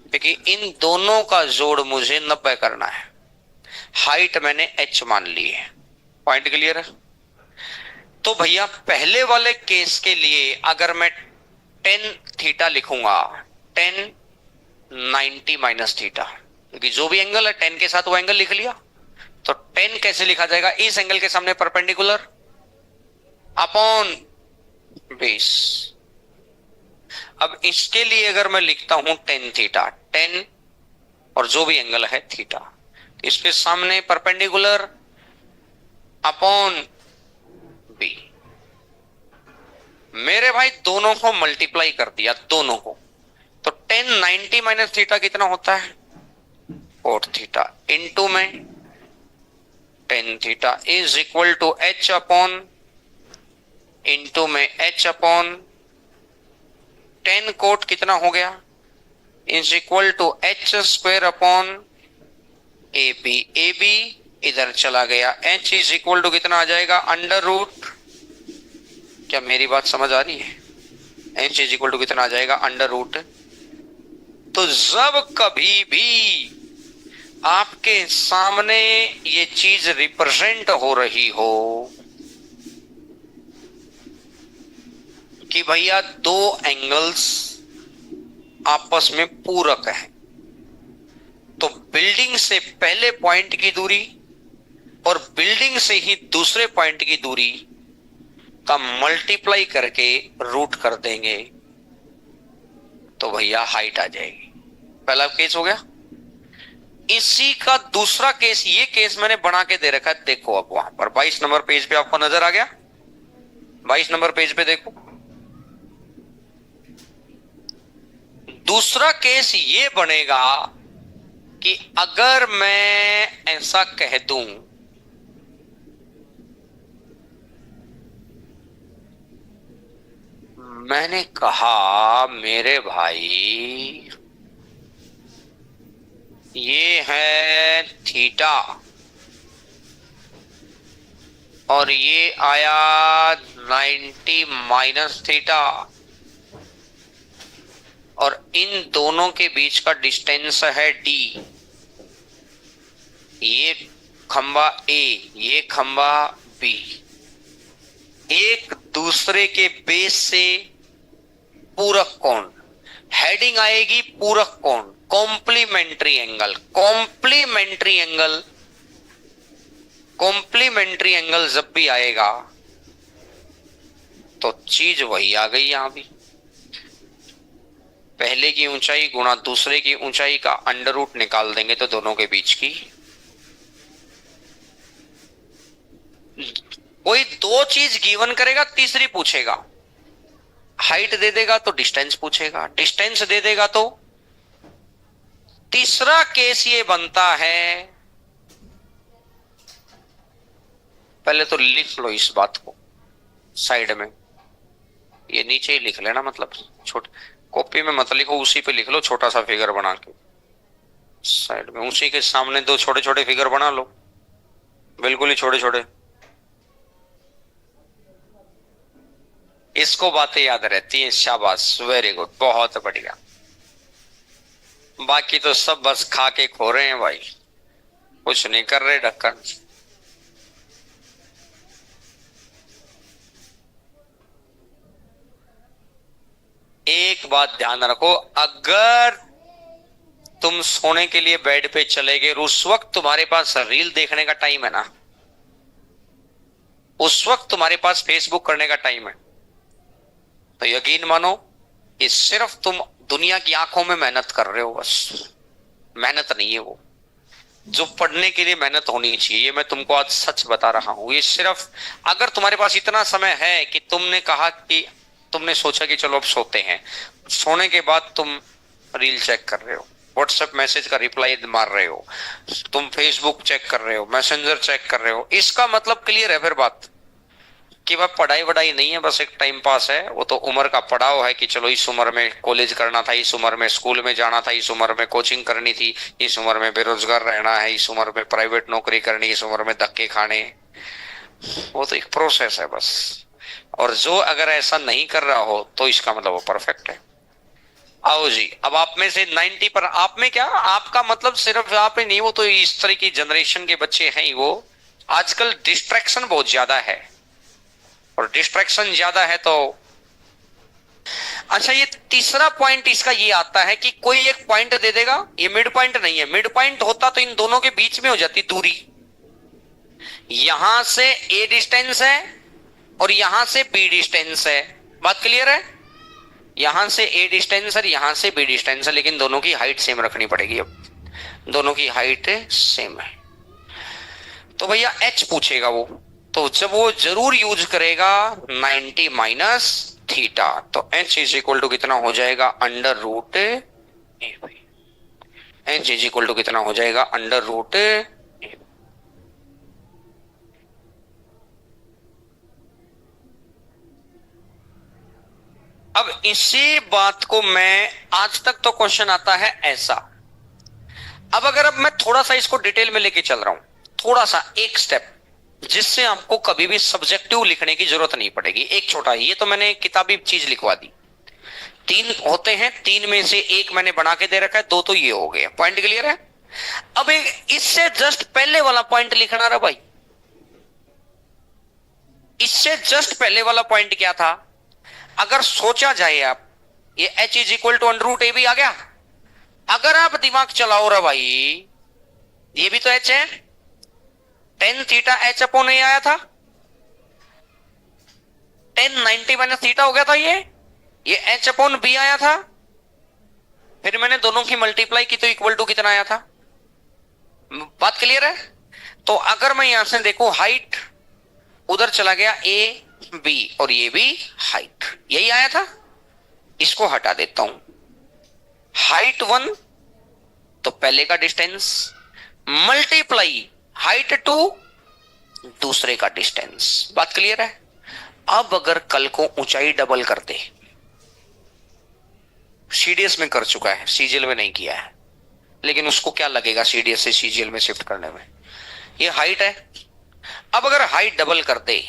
क्योंकि इन दोनों का जोड़ मुझे 90 करना है। हाइट मैंने h मान ली है। पॉइंट क्लियर है? तो भैया पहले वाले केस के लिए अगर मैं टेन थीटा लिखूंगा, 10 90 माइनस थीटा, क्योंकि जो भी एंगल है 10 के साथ वो एंगल लिख लिया। तो 10 कैसे लिखा जाएगा, इस एंगल के सामने परपेंडिकुलर अपॉन बेस। अब इसके लिए अगर मैं लिखता हूं 10 थीटा, 10 और जो भी एंगल है थीटा, इसके सामने परपेंडिकुलर अपॉन बी। मेरे भाई दोनों को मल्टीप्लाई कर दिया, दोनों को। तो 10 90 माइनस थीटा कितना होता है, 4 थीटा, इंटू में 10 theta is equal to h upon, into में h अपॉन 10 कोट कितना हो गया, is equal to h square upon A B. A B इधर चला गया, h इज इक्वल टू कितना आ जाएगा, अंडर रूट। क्या मेरी बात समझ आ रही है? h इज इक्वल टू कितना आ जाएगा, अंडर रूट। तो जब कभी भी आपके सामने ये चीज रिप्रेजेंट हो रही हो कि भैया 2 एंगल्स आपस में पूरक है, तो बिल्डिंग से पहले पॉइंट की दूरी और बिल्डिंग से ही दूसरे पॉइंट की दूरी का मल्टीप्लाई करके रूट कर देंगे तो भैया हाइट आ जाएगी। पहला केस हो गया। इसी का दूसरा केस, ये केस मैंने बना के दे रखा है, देखो। अब वहां पर 22 नंबर पेज पे आपको नजर आ गया, 22 नंबर पेज पे देखो। दूसरा केस ये बनेगा कि अगर मैं ऐसा कह दूं मैंने कहा मेरे भाई ये है थीटा और ये आया 90 माइनस थीटा और इन दोनों के बीच का डिस्टेंस है d। ये खंबा A, ये खंबा B, एक दूसरे के बेस से पूरक कोण, हेडिंग आएगी पूरक कोण, complementary angle. Complementary angle, complementary angle जब भी आएगा तो चीज वही आ गई। यहां भी पहले की ऊंचाई गुणा दूसरे की ऊंचाई का अंडर रूट निकाल देंगे तो दोनों के बीच की, कोई दो चीज गिवन करेगा, तीसरी पूछेगा। हाइट दे देगा तो डिस्टेंस पूछेगा, डिस्टेंस दे देगा तो तीसरा केस ये बनता है। पहले तो लिख लो इस बात को साइड में, ये नीचे ही लिख लेना, मतलब छोटे कॉपी में मत लिखो, उसी पे लिख लो छोटा सा फिगर बना के साइड में, उसी के सामने दो छोटे छोटे फिगर बना लो, बिल्कुल ही छोटे छोटे। इसको बातें याद रहती हैं, शाबाश, वेरी गुड, बहुत बढ़िया। बाकी तो सब बस खा के खो रहे हैं भाई, कुछ नहीं कर रहे ढक्कन। एक बात ध्यान रखो, अगर तुम सोने के लिए बेड पे चले गए, उस वक्त तुम्हारे पास रील देखने का टाइम है ना, उस वक्त तुम्हारे पास फेसबुक करने का टाइम है, तो यकीन मानो कि सिर्फ तुम दुनिया की आंखों में मेहनत कर रहे हो, बस मेहनत नहीं है वो जो पढ़ने के लिए मेहनत होनी चाहिए। ये मैं तुमको आज सच बता रहा हूं। ये सिर्फ अगर तुम्हारे पास इतना समय है कि तुमने कहा कि तुमने सोचा कि चलो अब सोते हैं, सोने के बाद तुम रील चेक कर रहे हो, व्हाट्सएप मैसेज का रिप्लाई मार रहे हो, तुम फेसबुक चेक कर रहे हो, मैसेंजर चेक कर रहे हो, इसका मतलब क्लियर है फिर बात कि वह पढ़ाई वढ़ाई नहीं है, बस एक टाइम पास है। वो तो उम्र का पड़ाव है कि चलो इस उम्र में कॉलेज करना था, इस उम्र में स्कूल में जाना था, इस उम्र में कोचिंग करनी थी, इस उम्र में बेरोजगार रहना है, इस उम्र में प्राइवेट नौकरी करनी, इस उम्र में धक्के खाने। वो तो एक प्रोसेस है बस। और जो अगर ऐसा नहीं कर रहा हो तो इसका मतलब वो परफेक्ट है। आओ जी, अब आप में से 90 पर, आप में क्या, आपका मतलब सिर्फ आप ही नहीं, वो तो इस तरह की जनरेशन के बच्चे हैं ही। वो आजकल डिस्ट्रैक्शन बहुत ज्यादा है, और डिस्ट्रैक्शन ज्यादा है तो अच्छा। ये तीसरा पॉइंट इसका ये आता है कि कोई एक पॉइंट दे देगा, ये मिड पॉइंट नहीं है, मिड पॉइंट होता तो इन दोनों के बीच में हो जाती दूरी। यहां से ए डिस्टेंस है और यहां से बी डिस्टेंस है, बात क्लियर है। यहां से ए डिस्टेंस और यहां से बी डिस्टेंस है, लेकिन दोनों की हाइट सेम रखनी पड़ेगी। अब दोनों की हाइट सेम है तो भैया एच पूछेगा वो, तो जब वो जरूर यूज करेगा 90 माइनस थीटा, तो एच इज इक्वल टू कितना हो जाएगा, under root A. H is equal to कितना हो जाएगा, अंडर रूट ए। अब इसी बात को मैं, आज तक तो क्वेश्चन आता है ऐसा, अब मैं थोड़ा सा इसको डिटेल में लेके चल रहा हूं, थोड़ा सा एक स्टेप, जिससे आपको कभी भी सब्जेक्टिव लिखने की जरूरत नहीं पड़ेगी। एक छोटा, ये तो मैंने किताबी चीज लिखवा दी, 3 होते हैं, 3 में से एक मैंने बना के दे रखा है, 2 तो ये हो गए। पॉइंट क्लियर है। अब इससे जस्ट पहले वाला पॉइंट लिखना रहा भाई, इससे जस्ट पहले वाला पॉइंट क्या था, अगर सोचा जाए आप, ये H is equal to under root A भी आ गया। अगर आप दिमाग चलाओ रहा भाई, ये भी तो एच है, टेन थीटा एच अपॉन ए आया था, 10 90 माइनस थीटा हो गया था, ये एच अपॉन बी आया था, फिर मैंने दोनों की मल्टीप्लाई की तो इक्वल टू कितना आया था। बात क्लियर है। तो अगर मैं यहां से देखूं, हाइट उधर चला गया ए बी और ये भी हाइट, यही आया था, इसको हटा देता हूं। हाइट 1 तो पहले का डिस्टेंस मल्टीप्लाई हाइट टू दूसरे का डिस्टेंस। बात क्लियर है? अब अगर कल को ऊंचाई डबल कर दे, सीडीएस में कर चुका है, सीजीएल में नहीं किया है, लेकिन उसको क्या लगेगा सीडीएस से सीजीएल में शिफ्ट करने में? ये हाइट है, अब अगर हाइट डबल कर दे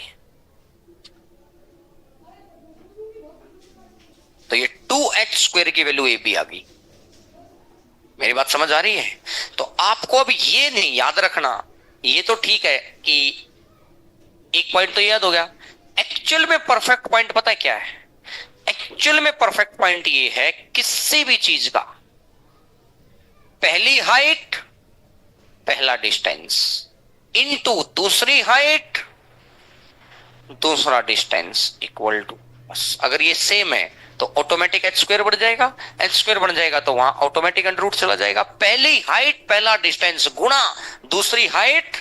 तो ये 2h² की वैल्यू ए बी आ गई। मेरी बात समझ आ रही है? तो आपको अब ये नहीं याद रखना, ये तो ठीक है कि एक पॉइंट तो याद हो गया, एक्चुअल में परफेक्ट पॉइंट पता है क्या है? एक्चुअल में परफेक्ट पॉइंट ये है किसी भी चीज का पहली हाइट पहला डिस्टेंस इनटू दूसरी हाइट दूसरा डिस्टेंस इक्वल टू, बस अगर ये सेम है तो ऑटोमेटिक h² बढ़ जाएगा, h² बढ़ जाएगा तो वहां ऑटोमेटिक अंडर रूट चला जाएगा। पहली हाइट पहला डिस्टेंस गुणा दूसरी हाइट।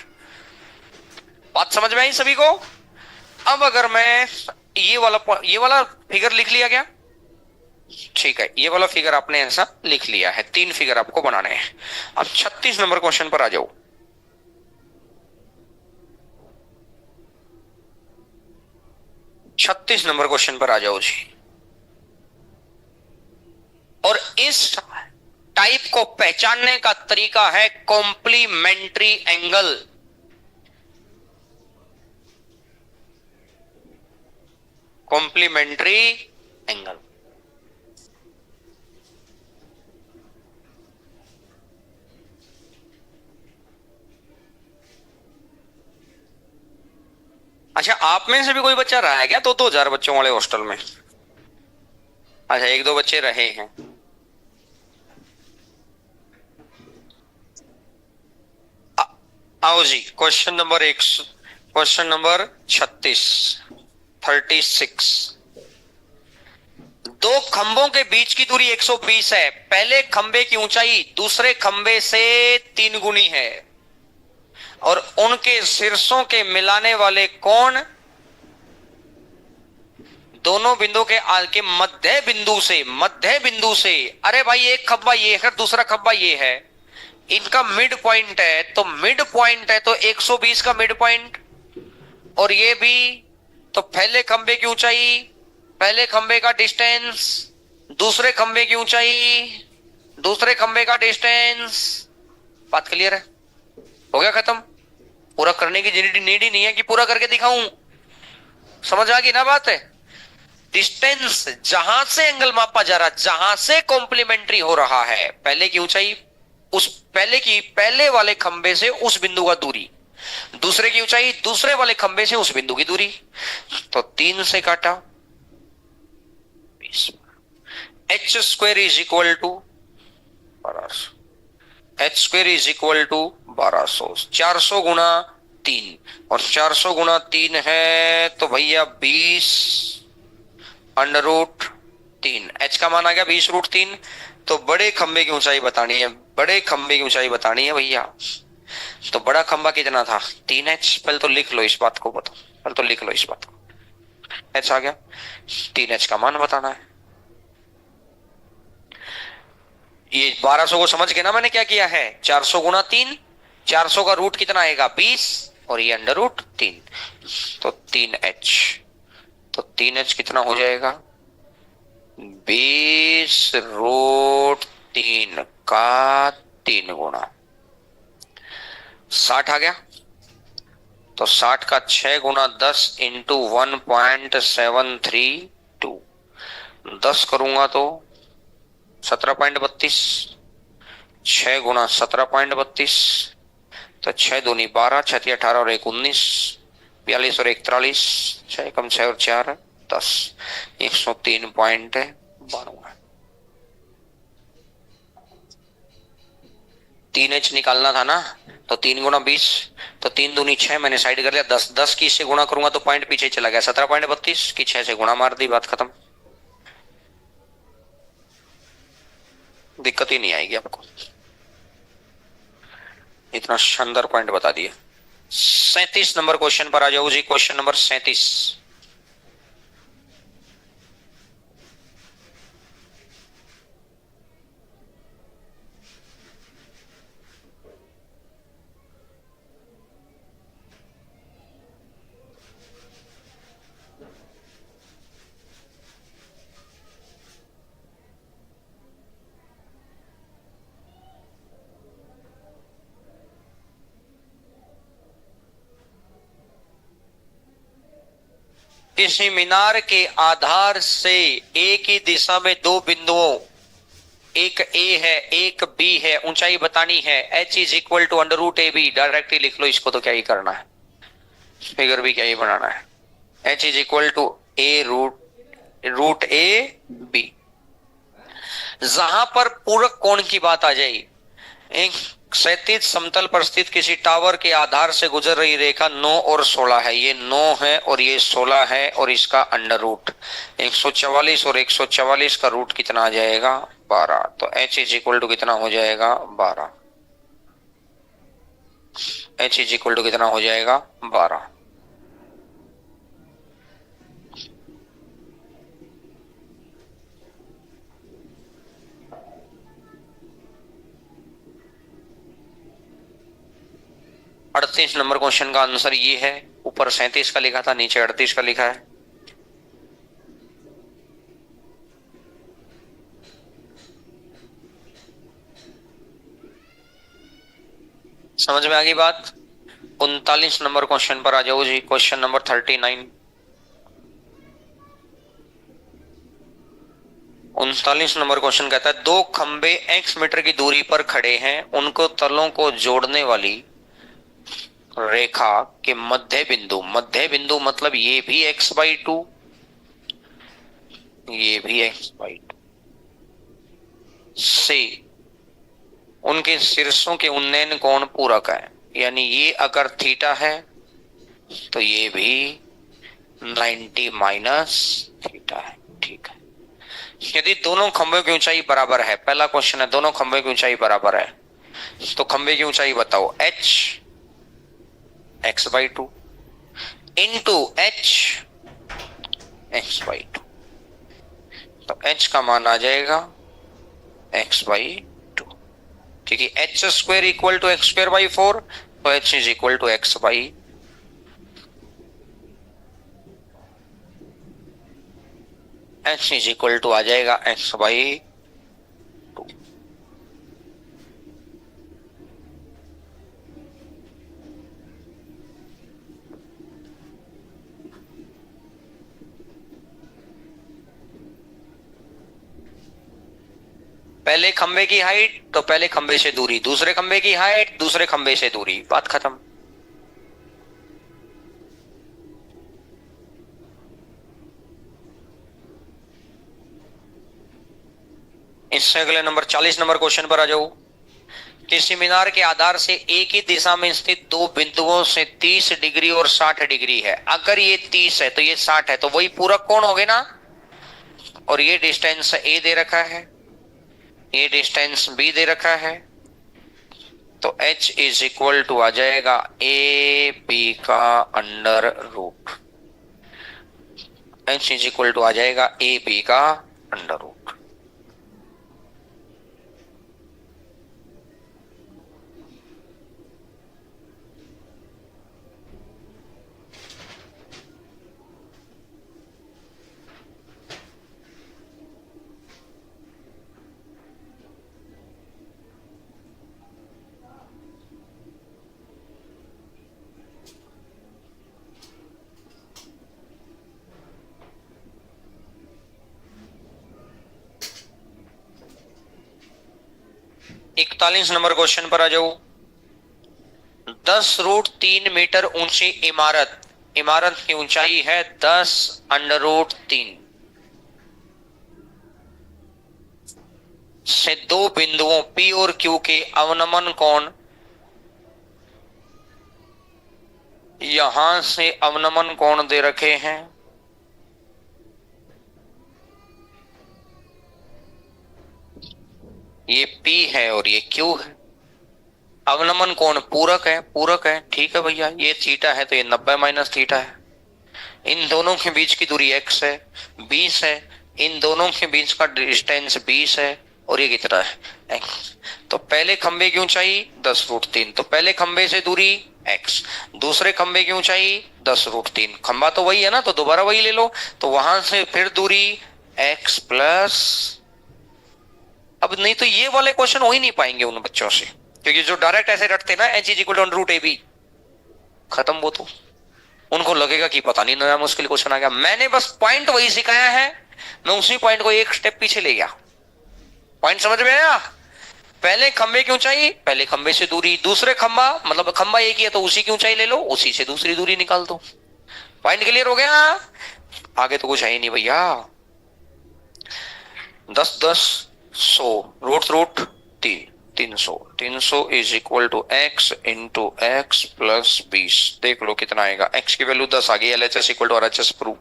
बात समझ में आई सभी को? अब अगर मैं ये वाला फिगर लिख लिया गया, ठीक है, ये वाला फिगर आपने ऐसा लिख लिया है, 3 फिगर आपको बनाने हैं। अब 36 नंबर क्वेश्चन पर आ जाओ। 36 नंबर क्वेश्चन पर आ जाओ जी। और इस टाइप को पहचानने का तरीका है कॉम्प्लीमेंट्री एंगल। कॉम्प्लीमेंट्री एंगल अच्छा, आप में से भी कोई बच्चा रहा है क्या 2-2 हजार बच्चों वाले हॉस्टल में? अच्छा, 1-2 बच्चे रहे हैं। आओ जी, क्वेश्चन नंबर 36। 36। दो खंभों के बीच की दूरी 120 है। पहले खंभे की ऊंचाई दूसरे खंभे से 3 गुनी है और उनके शीर्षों के मिलाने वाले कोण दोनों बिंदु के मध्य बिंदु से, अरे भाई एक खंभा ये है दूसरा खंभा ये है, इनका मिड पॉइंट है, तो मिड पॉइंट है तो 120 का मिड पॉइंट, और ये भी, तो पहले खंभे की ऊंचाई पहले खंभे का डिस्टेंस दूसरे खंभे की ऊंचाई दूसरे खंभे का डिस्टेंस। बात क्लियर है? हो गया खत्म। पूरा करने की नीड ही नहीं है कि पूरा करके दिखाऊं। समझ आ गई ना बात है? डिस्टेंस जहां से एंगल मापा जा रहा, जहां से कॉम्प्लीमेंट्री हो रहा है, पहले की ऊंचाई उस पहले वाले खंबे से उस बिंदु का दूरी, दूसरे की ऊंचाई दूसरे वाले खंबे से उस बिंदु की दूरी, तो 3 से काटा 20। h² is equal to 1200। h² is equal to 1200। 400 गुणा 3, और 400 गुणा 3 है तो भैया 20 अंडर रूट 3। h का मान आ गया 20√3। तो बड़े खंबे की ऊंचाई बतानी है, बड़े खंबे की ऊंचाई बतानी है भैया। तो बड़ा खंबा कितना था? 3h। पहले तो लिख लो इस बात को, बताओ, पहले तो लिख लो इस बात को। h आ गया, 3h का मान बताना है। ये 1200 को समझ के ना मैंने क्या किया है, 400 गुणा 3, 400 का रूट कितना आएगा 20, और ये अंडर रूट 3, तो 3h। तो 3h कितना हो जाएगा? 20√3 का 3 गुणा 60 आ गया। तो 60 का 6 गुणा 10 इंटू 1.732, 10 करूंगा तो 17.32, 6 गुणा 17.32, तो 6 दूनी 12, 6 18 और 1 19, 42 और 1 43, 6 कम 6 और 4 10, 103.92। 3h निकालना था ना, तो 3 गुणा 20, तो 3 दूनी 6 मैंने साइड कर लिया, 10 10 की इससे गुणा करूंगा तो पॉइंट पीछे चला गया, 17.32 की 6 से गुणा मार दी, बात खत्म। दिक्कत ही नहीं आएगी आपको, इतना शानदार पॉइंट बता दिया। 37 नंबर क्वेश्चन पर आ जाओ जी। Question number 37। किसी मीनार के आधार से एक ही दिशा में दो बिंदुओं, एक ए है एक बी है, ऊंचाई बतानी है, h is equal to under root A B. Directly लिख लो इसको, तो क्या ही करना है, फिगर भी क्या ही बनाना है। h is equal to A root A B. जहां पर पूरक कोण की बात आ जाए, एक क्षैतिज समतल पर स्थित किसी टावर के आधार से गुजर रही रेखा 9 और 16 है। ये 9 है और ये 16 है, और इसका अंडर रूट 144, और 144 का रूट कितना आ जाएगा, 12। तो h इज इक्वल टू कितना हो जाएगा, 12। h इज इक्वल टू कितना हो जाएगा, 12। अड़तीस नंबर क्वेश्चन का आंसर ये है। ऊपर 37 का लिखा था, नीचे 38 का लिखा है। समझ में आ गई बात। 39 नंबर क्वेश्चन पर आ जाओ जी। Question number 39। 39 नंबर क्वेश्चन कहता है, दो खंबे x मीटर की दूरी पर खड़े हैं, उनको तलों को जोड़ने वाली रेखा के मध्य बिंदु मतलब ये भी x/2, ये भी x/2 से उनके शीर्षों के उन्नयन कोण पूरक है। यानी ये अगर थीटा है तो ये भी 90 माइनस थीटा है। ठीक है। यदि दोनों खंभों की ऊंचाई बराबर है, पहला क्वेश्चन है दोनों खंभों की ऊंचाई बराबर है, तो खंभे की ऊंचाई बताओ, h x/2 into h x/2। तो h का मान आ जाएगा x/2, क्योंकि h square equal to x²/4, तो h is equal to x/, h is equal to आ जाएगा x/2। पहले खंबे की हाइट तो पहले खंबे से दूरी, दूसरे खंबे की हाइट दूसरे खंबे से दूरी, बात खत्म। इससे अगले नंबर 40 नंबर क्वेश्चन पर आ जाओ। किसी मीनार के आधार से एक ही दिशा में स्थित दो बिंदुओं से 30 डिग्री और 60 डिग्री है। अगर ये 30 है तो ये 60 है, तो वही पूरक कोण हो गए ना। और ये डिस्टेंस ए दे रखा है, ये डिस्टेंस बी दे रखा है, तो h इज इक्वल टू आ जाएगा ए बी का under root. h is equal to आ जाएगा ए बी का अंडर रूट। इकतालीस नंबर क्वेश्चन पर आ जाओ। 10√3 मीटर ऊंची इमारत की ऊंचाई है 10√3 से दो बिंदुओं P और Q के अवनमन कोण, यहां से अवनमन कोण दे रखे हैं, ये P है और ये Q है। अवनमन कोण पूरक है, ठीक है भैया। ये थीटा है तो ये 90 माइनस थीटा है। इन दोनों के बीच की दूरी x है, 20 है। इन दोनों के बीच का डिस्टेंस 20 है, और ये कितना है, x। तो पहले खंबे की ऊंचाई 10√3, तो पहले खंबे से दूरी x, दूसरे खंबे की ऊंचाई 10√3। खंबा तो वही है ना, तो दोबारा वही ले लो। तो वहां से फिर दूरी x प्लस, अब नहीं तो ये वाले क्वेश्चन हो ही नहीं पाएंगे उन बच्चों से, क्योंकि जो डायरेक्ट ऐसे रटते ना h is equal to √ab, खत्म वो तो उनको लगेगा कि पता नहीं नया मुश्किल क्वेश्चन आ गया। मैंने बस पॉइंट वही सिखाया है, मैं उसी पॉइंट को एक स्टेप पीछे ले गया। पॉइंट समझ में आया? पहले खंबे की ऊंचाई, पहले खंबे से दूरी, दूसरे खंबा, मतलब खंबा एक ही है तो उसी की ऊंचाई ले लो, उसी से दूसरी दूरी निकाल दो। पॉइंट क्लियर हो गया? आगे तो कुछ है ही नहीं भैया। 10 10 100 root root 3 300 300 is equal to X into X plus 20। देख लो कितना आएगा। एक्स की वैल्यू 10 आ गई। LHS equal to RHS prove.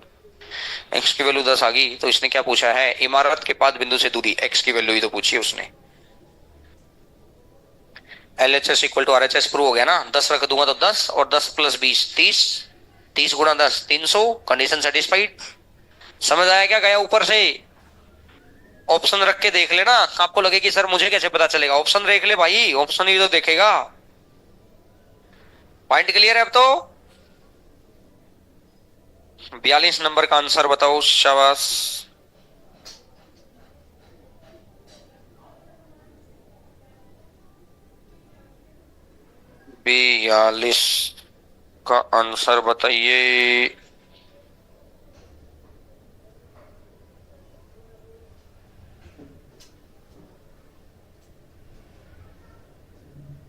X की वैल्यू 10 आ गई तो इसने क्या पूछा है? इमारत के पाद बिंदु से दूरी। एक्स की वैल्यू ही तो पूछी है उसने। LHS equal to RHS prove हो गया ना। 10 रख दूंगा तो 10 और 10 प्लस 20 30। 30 गुणा 10 300। Condition satisfied. समझ आया क्या? गया ऊपर से। ऑप्शन रख के देख लेना, आपको लगे कि सर मुझे कैसे पता चलेगा। ऑप्शन देख ले भाई, ऑप्शन ही तो देखेगा। पॉइंट क्लियर है अब तो? 42 नंबर का आंसर बताओ। शाबाश। 42 का आंसर बताइए।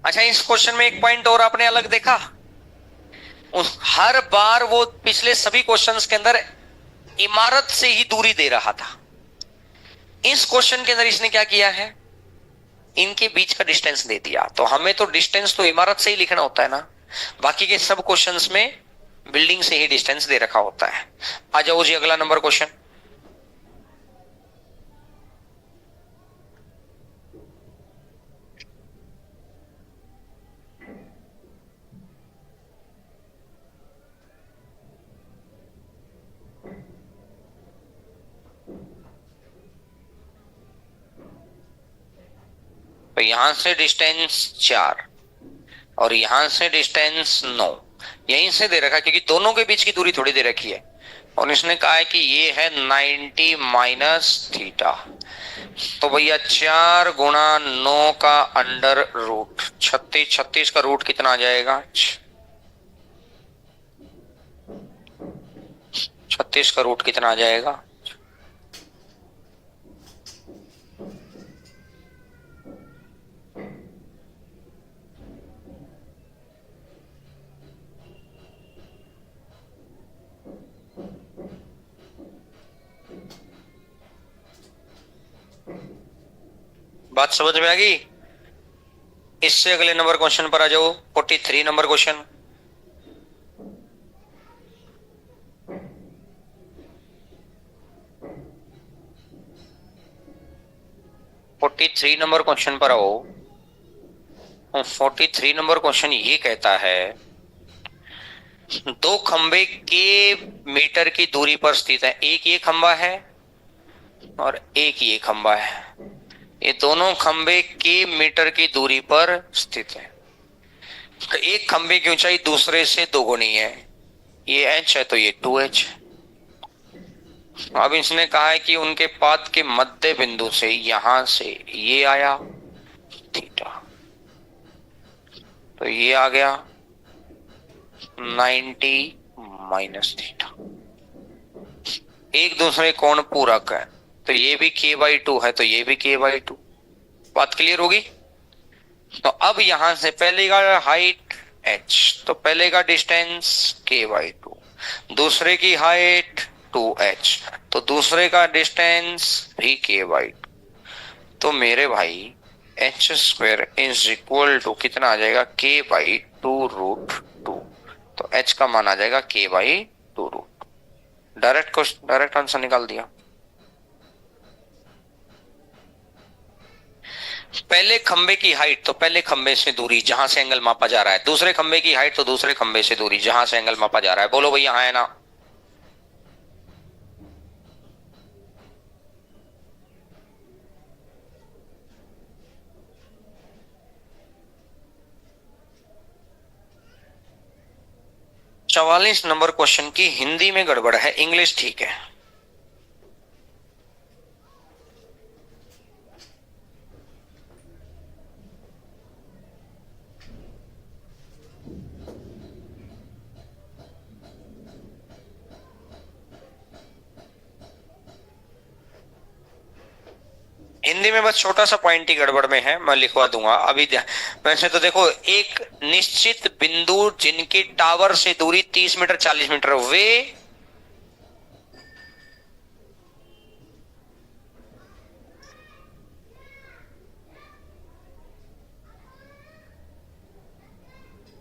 अच्छा, इस क्वेश्चन में एक पॉइंट और आपने अलग देखा। हर बार वो पिछले सभी क्वेश्चंस के अंदर इमारत से ही दूरी दे रहा था। इस क्वेश्चन के अंदर इसने क्या किया है? इनके बीच का डिस्टेंस दे दिया। तो हमें तो डिस्टेंस तो इमारत से ही लिखना होता है ना। बाकी के सब क्वेश्चंस में बिल्डिंग से ही डिस्टेंस दे रखा होता है। आ जाओ जी अगला नंबर क्वेश्चन। तो यहां से डिस्टेंस 4 और यहां से डिस्टेंस 9 यहीं से दे रखा है, क्योंकि दोनों के बीच की दूरी थोड़ी दे रखी है। और इसने कहा है कि ये है 90 माइनस थीटा। तो भैया 4 गुणा 9 का अंडर रूट 36। 36 का रूट कितना आ जाएगा? 36 का रूट कितना आ जाएगा? बात समझ में आ गई? इससे अगले नंबर क्वेश्चन पर आ जाओ। 43 नंबर क्वेश्चन। 43 नंबर क्वेश्चन पर आओ। 43 नंबर क्वेश्चन ये कहता है, दो खंबे के मीटर की दूरी पर स्थित है। एक ये खंबा है और एक ये खंबा है। ये दोनों खंबे के मीटर की दूरी पर स्थित है। तो एक खंबे की ऊंचाई दूसरे से दोगुनी है। ये h है तो ये 2h। अब इसने कहा है कि उनके पाद के मध्य बिंदु से यहां से ये आया थीटा, तो ये आ गया 90 माइनस थीटा। एक दूसरे कोण पूरक है, तो ये भी k/2 है तो ये भी k/2। बात क्लियर होगी? तो अब यहां से पहले का हाइट h, तो पहले का डिस्टेंस k/2, दूसरे की हाइट 2h, तो दूसरे का डिस्टेंस भी k/2। तो मेरे भाई h² इज इक्वल टू कितना आ जाएगा? k/2√2। तो h का मान आ जाएगा k/2√2। डायरेक्ट आंसर निकाल दिया। पहले खंबे की हाइट तो पहले खंबे से दूरी जहां से एंगल मापा जा रहा है, दूसरे खंबे की हाइट तो दूसरे खंबे से दूरी जहां से एंगल मापा जा रहा है। बोलो भैया हाँ है ना? चवालीस नंबर क्वेश्चन की हिंदी में गड़बड़ है, इंग्लिश ठीक है। हिंदी में बस छोटा सा पॉइंट ही गड़बड़ में है, मैं लिखवा दूंगा अभी। वैसे तो देखो, एक निश्चित बिंदु जिनकी टावर से दूरी 30 मीटर 40 मीटर, वे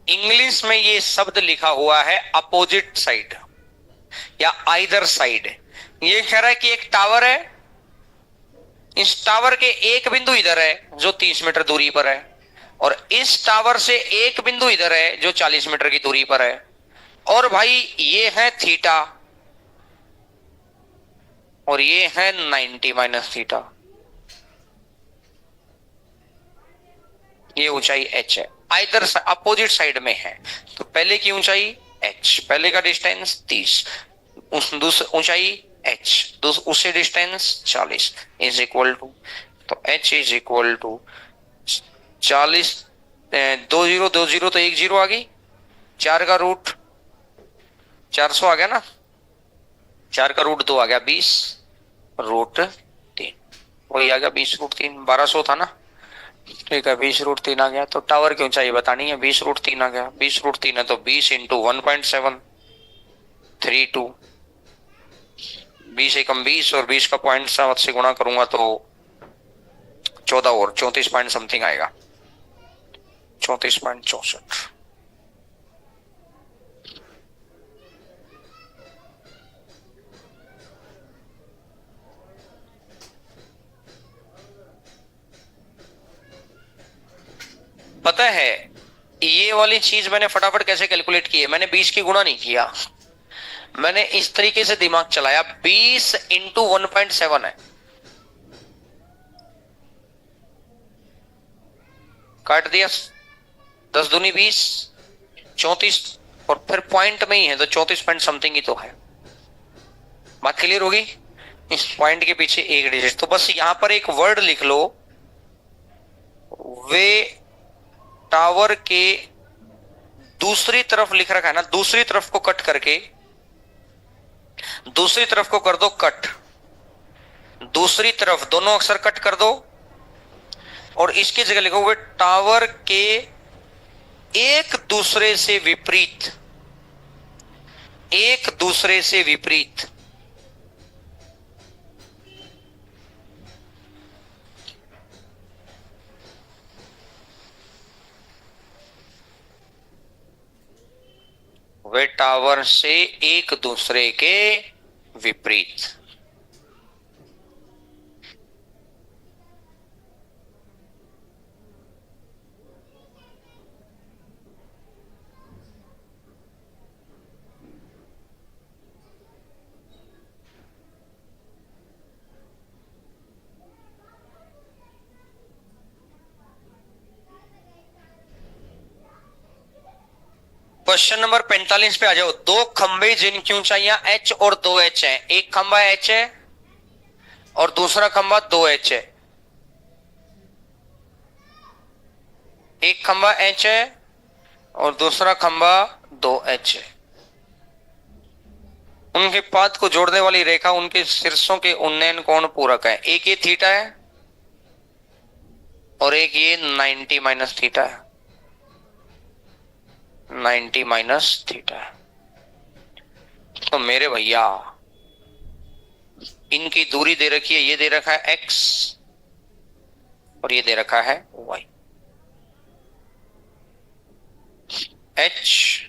इंग्लिश में ये शब्द लिखा हुआ है अपोजिट साइड या आइदर साइड। ये कह रहा है कि एक टावर है, इस टावर के एक बिंदु इधर है जो 30 मीटर दूरी पर है, और इस टावर से एक बिंदु इधर है जो 40 मीटर की दूरी पर है, और भाई ये है थीटा और ये है 90 माइनस थीटा। ये ऊंचाई h है, आइदर अपोजिट साइड में है। तो पहले की ऊंचाई h, पहले का डिस्टेंस 30, ऊंचाई h, उससे डिस्टेंस 40 इज इक्वल टू, तो h इज इक्वल टू 40, 20 तो एक जीरो आ गई, 4 का रूट 400 आ गया ना, 4 का रूट 2 आ गया 20 रूट 3, वही आ गया 20 रूट 3, 1200 था ना। ठीक है, 20 रूट 3 आ गया। तो टावर की ऊंचाई बतानी है, 20 रूट 3 आ गया, 20 रूट 3 है तो 20 इंटू 1.732, 20 एकम 20 और 20 का 0.7 से गुणा करूंगा तो 14 और 34 पॉइंट समथिंग आएगा, 34.64। पता है ये वाली चीज मैंने फटाफट कैसे कैलकुलेट की है, मैंने 20 की गुणा नहीं किया, मैंने इस तरीके से दिमाग चलाया, 20 इंटू 1.7 है, काट दिया, 10 दूनी 20, 34, और फिर पॉइंट में ही है तो 34 पॉइंट समथिंग ही तो है। बात क्लियर होगी? इस पॉइंट के पीछे एक डिजिट, तो बस यहां पर एक वर्ड लिख लो, वे टावर के दूसरी तरफ लिख रखा है ना, दूसरी तरफ को कट करके, दूसरी तरफ को कर दो कट, दूसरी तरफ दोनों अक्षर कट कर दो, और इसकी जगह लिखो वे टावर के एक दूसरे से विपरीत, एक दूसरे से विपरीत वे टावर से एक दूसरे के विपरीत। क्वेश्चन नंबर 45 पे आ जाओ। दो खंबे जिनकी ऊंचाइयां h और 2h है, एक खंबा h है और दूसरा खंबा 2h है, एक खंबा h है और दूसरा खंबा 2h है। उनके पाद को जोड़ने वाली रेखा उनके शीर्षों के उन्नयन कोण पूरक है, एक ये थीटा है और एक ये 90 माइनस थीटा है, 90 माइनस थीटा है। तो मेरे भैया इनकी दूरी दे रखी है, ये दे रखा है x और ये दे रखा है y, h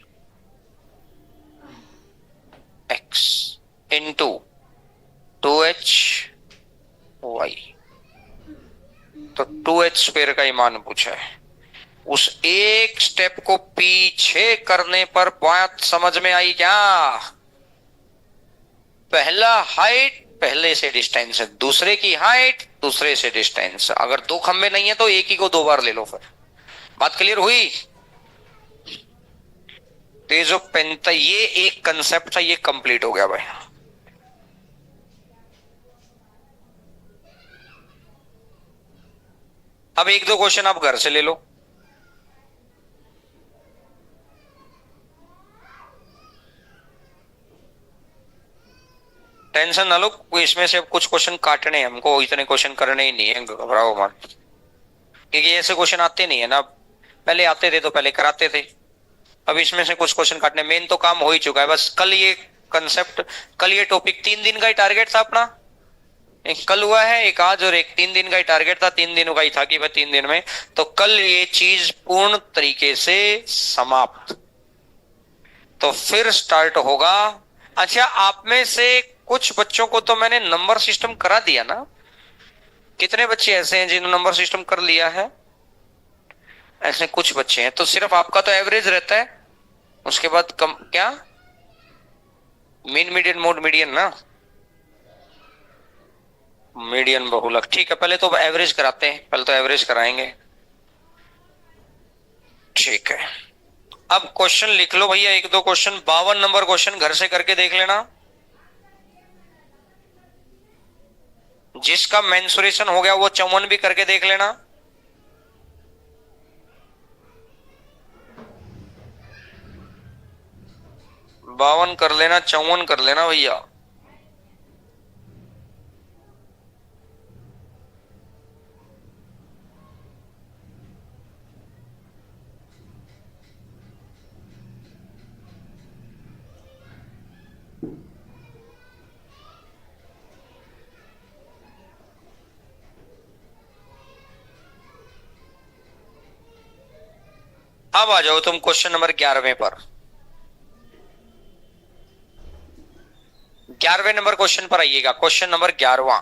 x into 2h y, तो 2h स्क्वायर का ही मान पूछा है। उस एक स्टेप को पीछे करने पर बात समझ में आई क्या? पहला हाइट पहले से डिस्टेंस है, दूसरे की हाइट दूसरे से डिस्टेंस, अगर दो खंबे नहीं है तो एक ही को दो बार ले लो। फिर बात क्लियर हुई? तो ये जो पेंटा, ये एक कंसेप्ट था, ये कंप्लीट हो गया भाई। अब एक दो क्वेश्चन आप घर से ले लो। टेंशन ना लो, इसमें से अब कुछ क्वेश्चन काटने हैं हमको, इतने क्वेश्चन करने ही नहीं है, घबराओ मत, क्योंकि ऐसे क्वेश्चन आते नहीं है ना। पहले आते थे तो पहले कराते थे, अब इसमें से कुछ क्वेश्चन काटने, मेन तो काम हो ही चुका है। बस कल ये कंसेप्ट, कल ये टॉपिक 3 दिन का ही टारगेट था अपना, एक कल हुआ है, एक आज, और एक 3 दिन का ही टारगेट था, 3 दिनों का ही था कि भाई 3 दिन में, तो कल ये चीज पूर्ण तरीके से समाप्त, तो फिर स्टार्ट होगा। अच्छा, आप में से कुछ बच्चों को तो मैंने नंबर सिस्टम करा दिया ना, कितने बच्चे ऐसे हैं जिन्होंने नंबर सिस्टम कर लिया है? ऐसे कुछ बच्चे हैं, तो सिर्फ आपका तो एवरेज रहता है, उसके बाद कम क्या, मीन मीडियन मोड मीडियन ना, मीडियन बहुलक, ठीक है, पहले तो एवरेज कराते हैं, पहले तो एवरेज कराएंगे, ठीक है। अब क्वेश्चन लिख लो भैया, एक दो क्वेश्चन, 52 नंबर क्वेश्चन घर से करके देख लेना, जिसका मेंसुरेशन हो गया वो 54 भी करके देख लेना। बावन कर लेना, 54 कर लेना भैया। अब आ जाओ तुम क्वेश्चन नंबर 11वें पर, 11वें नंबर क्वेश्चन पर आइएगा, क्वेश्चन नंबर 11वां।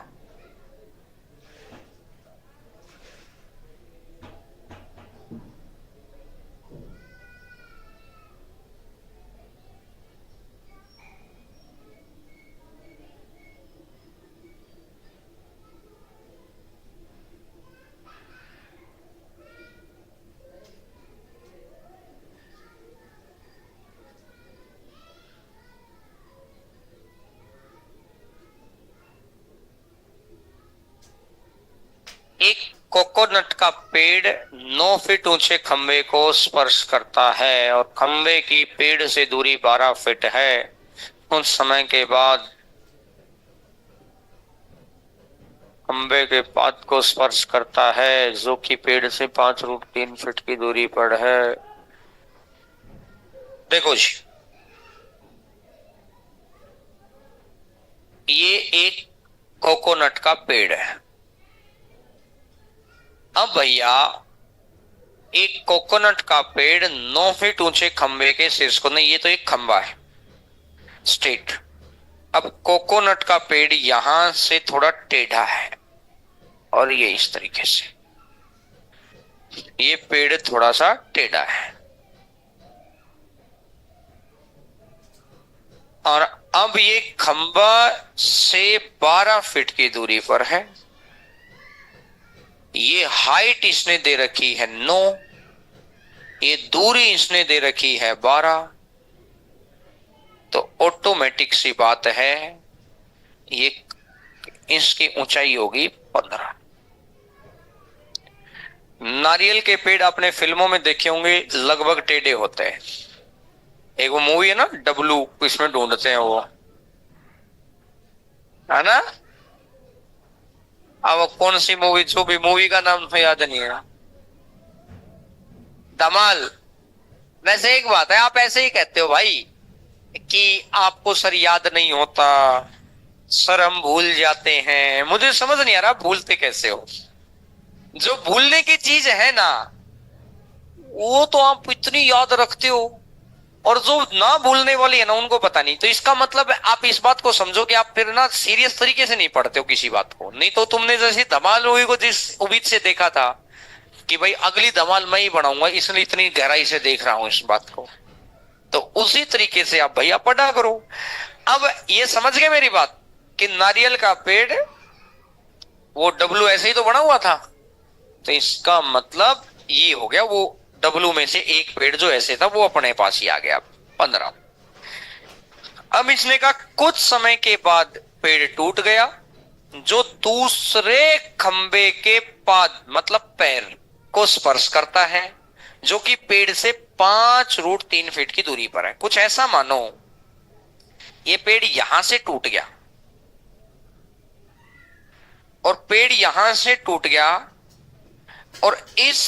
एक कोकोनट का पेड़ 9 फीट ऊंचे खंबे को स्पर्श करता है और खंबे की पेड़ से दूरी 12 फीट है। कुछ समय के बाद खंबे के पात को स्पर्श करता है जो कि पेड़ से 5√3 फीट की दूरी पर है। देखो जी, ये एक कोकोनट का पेड़ है। अब भैया, एक कोकोनट का पेड़ 9 फीट ऊंचे खंबे के शीर्ष को, नहीं ये तो एक खंबा है स्ट्रेट। अब कोकोनट का पेड़ यहां से थोड़ा टेढ़ा है और ये इस तरीके से, ये पेड़ थोड़ा सा टेढ़ा है, और अब ये खंबा से 12 फीट की दूरी पर है। ये हाइट इसने दे रखी है 9, ये दूरी इसने दे रखी है 12, तो ऑटोमेटिक सी बात है ये इसकी ऊंचाई होगी 15। नारियल के पेड़ आपने फिल्मों में देखे होंगे, लगभग टेढ़े होते हैं। एक वो मूवी है ना डब्लू, इसमें ढूंढते हैं वो, है ना? अब कौन सी मूवी, जो भी मूवी का नाम तो याद नहीं है, धमाल। वैसे एक बात है, आप ऐसे ही कहते हो भाई कि आपको सर याद नहीं होता, सर हम भूल जाते हैं, मुझे समझ नहीं आ रहा भूलते कैसे हो। जो भूलने की चीज है ना वो तो आप इतनी याद रखते हो, और जो ना भूलने वाली है ना उनको पता नहीं। तो इसका मतलब आप इस बात को समझो कि आप फिर ना सीरियस तरीके से नहीं पढ़ते हो किसी बात को। नहीं तो तुमने जैसे धमाल मूवी को जिस उम्मीद से देखा था कि भाई अगली धमाल मैं ही बनाऊंगा, इसलिए इतनी गहराई से देख रहा हूं इस बात को, तो उसी तरीके से आप भैया पढ़ा करो। अब ये समझ गए मेरी बात कि नारियल का पेड़ वो डब्लू ऐसे ही तो बना हुआ था, तो इसका मतलब ये हो गया वो डब्लू में से एक पेड़ जो ऐसे था वो अपने पास ही आ गया 15। अब इसने कहा कुछ समय के बाद पेड़ टूट गया जो दूसरे खंबे के पाद मतलब पैर को स्पर्श करता है, जो कि पेड़ से 5√3 फीट की दूरी पर है। कुछ ऐसा मानो ये पेड़ यहां से टूट गया और पेड़ यहां से टूट गया और इस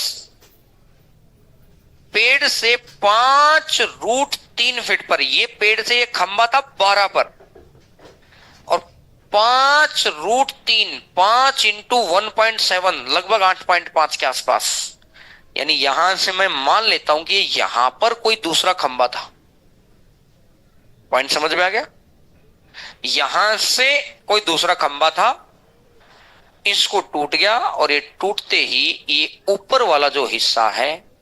पेड़ से 5√3 फीट पर, ये पेड़ से ये खंबा था 12 पर, और 5√3, 5 इंटू 1.7 लगभग 8.5 के आसपास। यानी यहां से मैं मान लेता हूं कि यहां पर कोई दूसरा खंबा था। पॉइंट समझ में आ गया? यहां से कोई दूसरा खंबा था, इसको टूट गया और ये टूटते ही ये ऊपर वाला जो हिस्सा है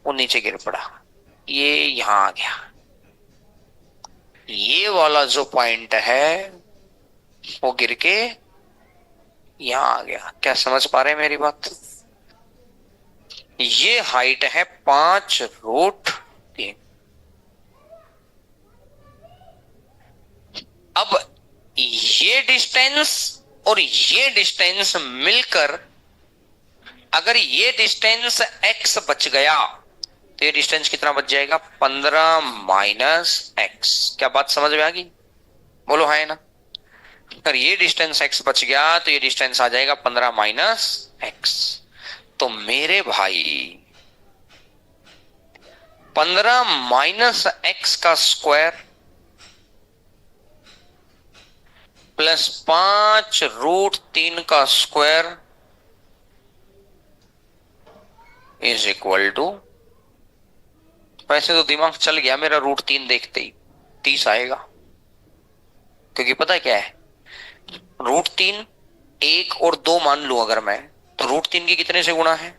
वो नीचे गिर पड़ा, ये यहां आ गया। ये वाला जो पॉइंट है वो गिर के यहां आ गया। क्या समझ पा रहे हैं मेरी बात? ये हाइट है 5√3। अब ये डिस्टेंस और ये डिस्टेंस मिलकर अगर ये डिस्टेंस x बच गया तो ये डिस्टेंस कितना बच जाएगा? 15 माइनस x। क्या बात समझ में आ गई? बोलो हाँ ना। अगर ये डिस्टेंस x बच गया तो ये डिस्टेंस आ जाएगा 15 माइनस x। तो मेरे भाई 15 माइनस x का स्क्वायर प्लस 5√3 का स्क्वायर इज इक्वल टू, वैसे तो दिमाग चल गया मेरा √3 देखते ही 30 आएगा, क्योंकि पता है क्या है, √3 1 और 2 मान लू अगर मैं, तो √3 की कितने से गुणा है?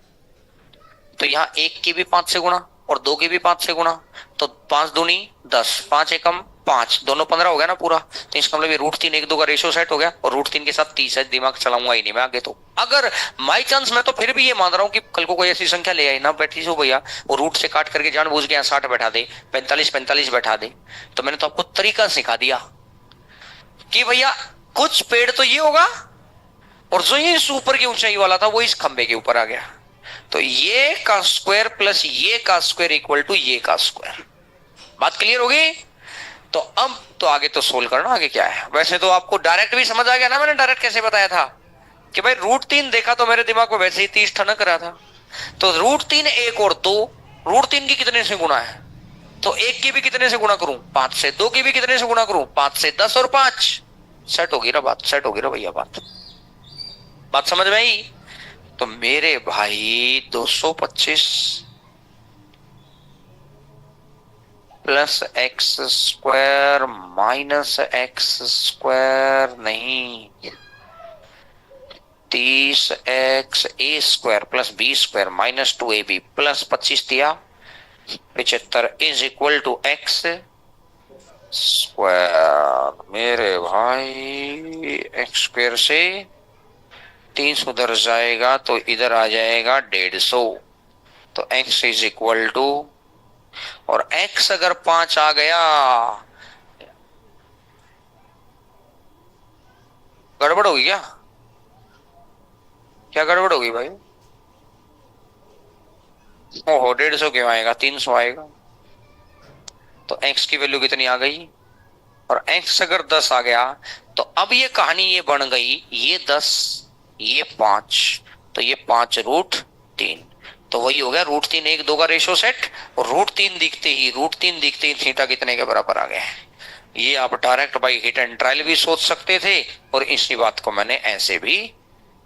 तो यहां 1 की भी 5 से गुणा और 2 की भी 5 से गुणा, तो 5 दूनी 10, 5 एकम 5, दोनों 15 हो गया ना पूरा। तो इसका मतलब ये √3 1 2 का रेशियो सेट हो गया और √3 के साथ 30 है। दिमाग चलाऊंगा ही नहीं मैं आगे। तो अगर बाई चांस, मैं तो फिर भी ये मान रहा हूं कि कल को कोई ऐसी संख्या ले आई ना बैठी हो भैया, वो रूट से काट करके जानबूझ के 60 बैठा दे, 45 बैठा दे, तो मैंने तो आपको तरीका सिखा दिया कि भैया कुछ पेड़ तो ये होगा और जो ये ऊपर की ऊंचाई वाला था वो इस खंबे के ऊपर आ गया, तो ये का स्क्वायर प्लस ये का स्क्वायर इक्वल टू ये का स्क्वायर। बात क्लियर हो गई? तो अब तो आगे तो सोल्व करना, आगे क्या है। वैसे तो आपको डायरेक्ट भी समझ आ गया ना, मैंने डायरेक्ट कैसे बताया था कि भाई √3 देखा तो मेरे दिमाग में वैसे ही 30 ठनक रहा था। तो √3 1 और 2, √3 की कितने से गुणा है? तो 1 की भी कितने से गुणा करूं? 5 से। 2 की भी कितने से गुणा करूं? 5 से। 10 और 5 सेट होगी ना बात, सेट होगी ना भैया बात समझ में आई? तो मेरे भाई 225 प्लस x² माइनस x² नहीं, 30x² plus b² minus 2ab plus 25 दिया 75 इज इक्वल टू x²। मेरे भाई x² से 3 उधर जाएगा तो इधर आ जाएगा 150, तो x इज इक्वल टू, और x अगर 5 आ गया, गड़बड़ होगी क्या? क्या गड़बड़ होगी भाई? ओहो 150 क्यों आएगा? 300 आएगा। तो x की वैल्यू कितनी आ गई? और x अगर 10 आ गया तो अब ये कहानी ये बन गई, ये 10 ये 5, तो ये 5√3, तो वही हो गया √3 1 2 का रेशियो सेट, और √3 दिखते ही थीटा कितने के बराबर आ गया। ये आप direct by hit and trial भी सोच सकते थे और इसी बात को मैंने ऐसे भी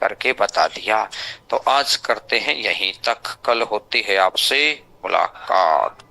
करके बता दिया। तो आज करते हैं यहीं तक, कल होती है आपसे मुलाकात।